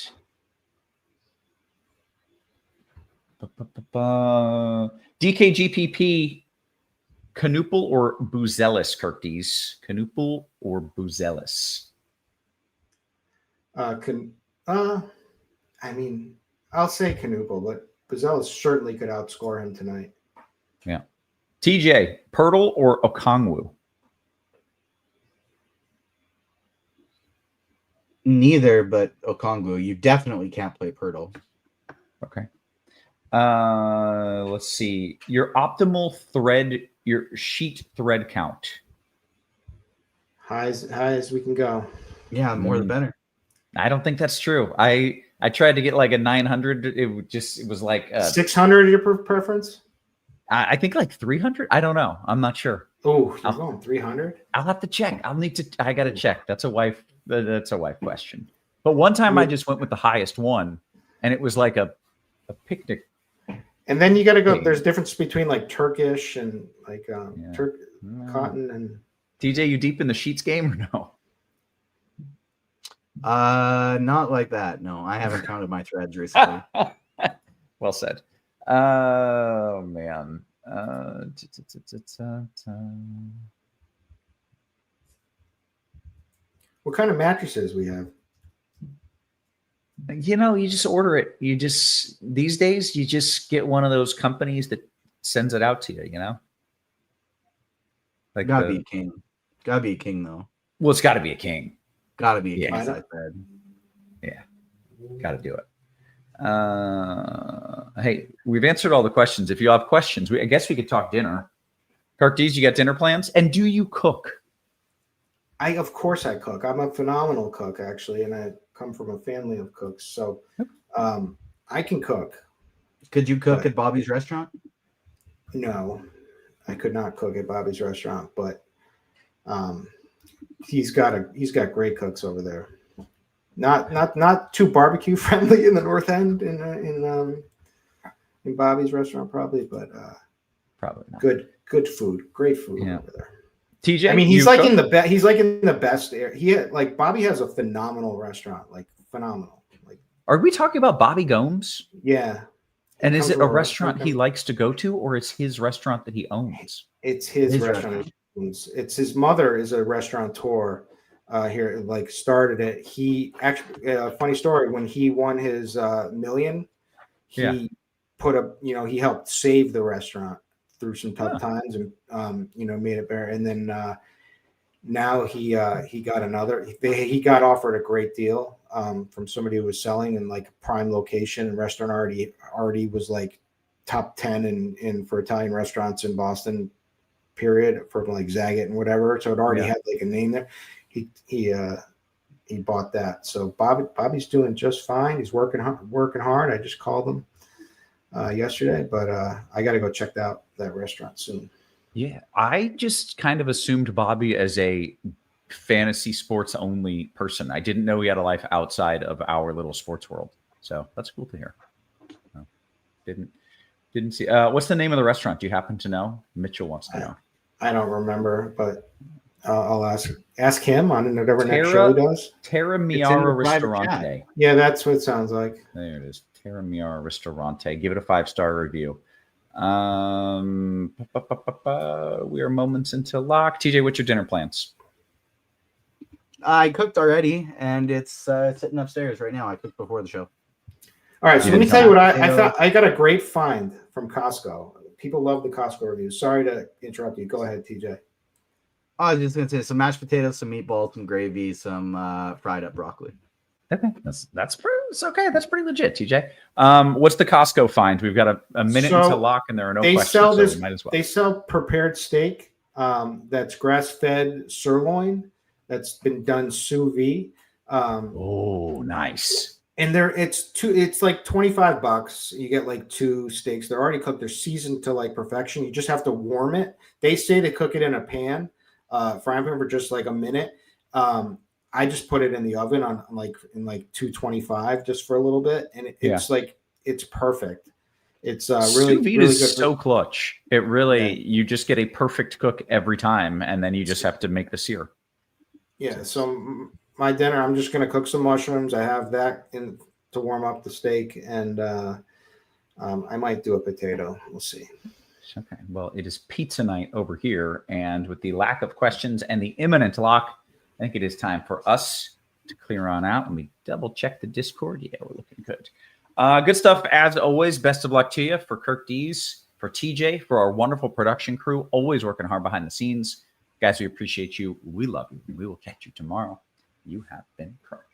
DKGPP, Canoopel or Buzelis, Kirkdiese? Canoopel or Buzelis? I mean, I'll say Canoopel, but Buzelis certainly could outscore him tonight. Yeah. TJ, Pirtle or Okongwu? Neither, but Okongwu. You definitely can't play Pirtle. Okay. Let's see. Your optimal thread, your sheet thread count. High as we can go. Yeah, more the better. I don't think that's true. I tried to get like a 900. It was like 600 your preference? I think like 300. I don't know. I'm not sure. Oh, you're going 300? I'll have to check. I got to check. That's a wife question. But one time I just went with the highest one and it was like a picnic. And then you got to go. There's difference between like Turkish and like cotton and. TJ, you deep in the sheets game or no? Not like that. No, I haven't counted my threads recently. Well said. Oh man. What kind of mattresses we have? You just order it. These days you just get one of those companies that sends it out to you, Like gotta be a king. Gotta be a king though. Well, it's gotta be a king. Gotta be a king size bed. Yeah. Gotta do it. Hey, we've answered all the questions. If you have questions, I guess we could talk dinner. Kirkdiese, you got dinner plans? And do you cook? Of course I cook. I'm a phenomenal cook, actually, and I come from a family of cooks. So I can cook. Could you cook at Bobby's restaurant? No, I could not cook at Bobby's restaurant, but he's got great cooks over there. Not too barbecue friendly in the North End in Bobby's restaurant probably, but probably not. Good food, great food over there. TJ, I mean, he's like in the best. He's like in the best area. Bobby has a phenomenal restaurant, like phenomenal. Like, are we talking about Bobby Gomes? Yeah. And is it a restaurant he likes to go to, or it's his restaurant that he owns? It's his restaurant. It's his mother is a restaurateur here. Like started it. He actually funny story when he won his million. He put up. He helped save the restaurant through some tough times and made it better. And then now he got another. He got offered a great deal from somebody who was selling in like a prime location and restaurant already was like top 10 in for Italian restaurants in Boston. Period for like Zagat and whatever. So it already had like a name there. He bought that. So Bobby's doing just fine. He's working hard. I just called him yesterday, but I got to go check out that restaurant soon. Yeah, I just kind of assumed Bobby as a fantasy sports only person. I didn't know he had a life outside of our little sports world. So that's cool to hear. Didn't see. What's the name of the restaurant? Do you happen to know? Mitchell wants to know. I don't remember, but I'll ask him on whatever next show he does. Terra Miara Ristorante. Yeah, that's what it sounds like. There it is. Terra Miara Ristorante. Give it a 5-star review. We are moments into lock. TJ, what's your dinner plans? I cooked already, and it's sitting upstairs right now. I cooked before the show. All right, so let me tell you what I thought. I got a great find from Costco. People love the Costco reviews. Sorry to interrupt you. Go ahead, TJ. I was just going to say some mashed potatoes, some meatballs, some gravy, some fried up broccoli. Okay, that's okay. That's pretty legit, TJ. What's the Costco find? We've got a minute into lock, and there are no questions. Sell this. So might as well. They sell prepared steak. That's grass-fed sirloin. That's been done sous vide. Oh, nice. And it's like $25. You get like 2 steaks. They're already cooked. They're seasoned to like perfection. You just have to warm it. They say they cook it in a pan, frying pan for just like a minute. I just put it in the oven on like 225 just for a little bit, and it's perfect. It's really sous vide really is good so clutch. It really you just get a perfect cook every time, and then you just have to make the sear. Yeah. So my dinner, I'm just going to cook some mushrooms. I have that in to warm up the steak, and I might do a potato. We'll see. Okay. Well, it is pizza night over here, and with the lack of questions and the imminent lock, I think it is time for us to clear on out. Let me double check the Discord. Yeah, we're looking good. Good stuff as always. Best of luck to you for Kirkdiese, for TJ, for our wonderful production crew, always working hard behind the scenes. Guys, we appreciate you. We love you. We will catch you tomorrow. You have been Kirk.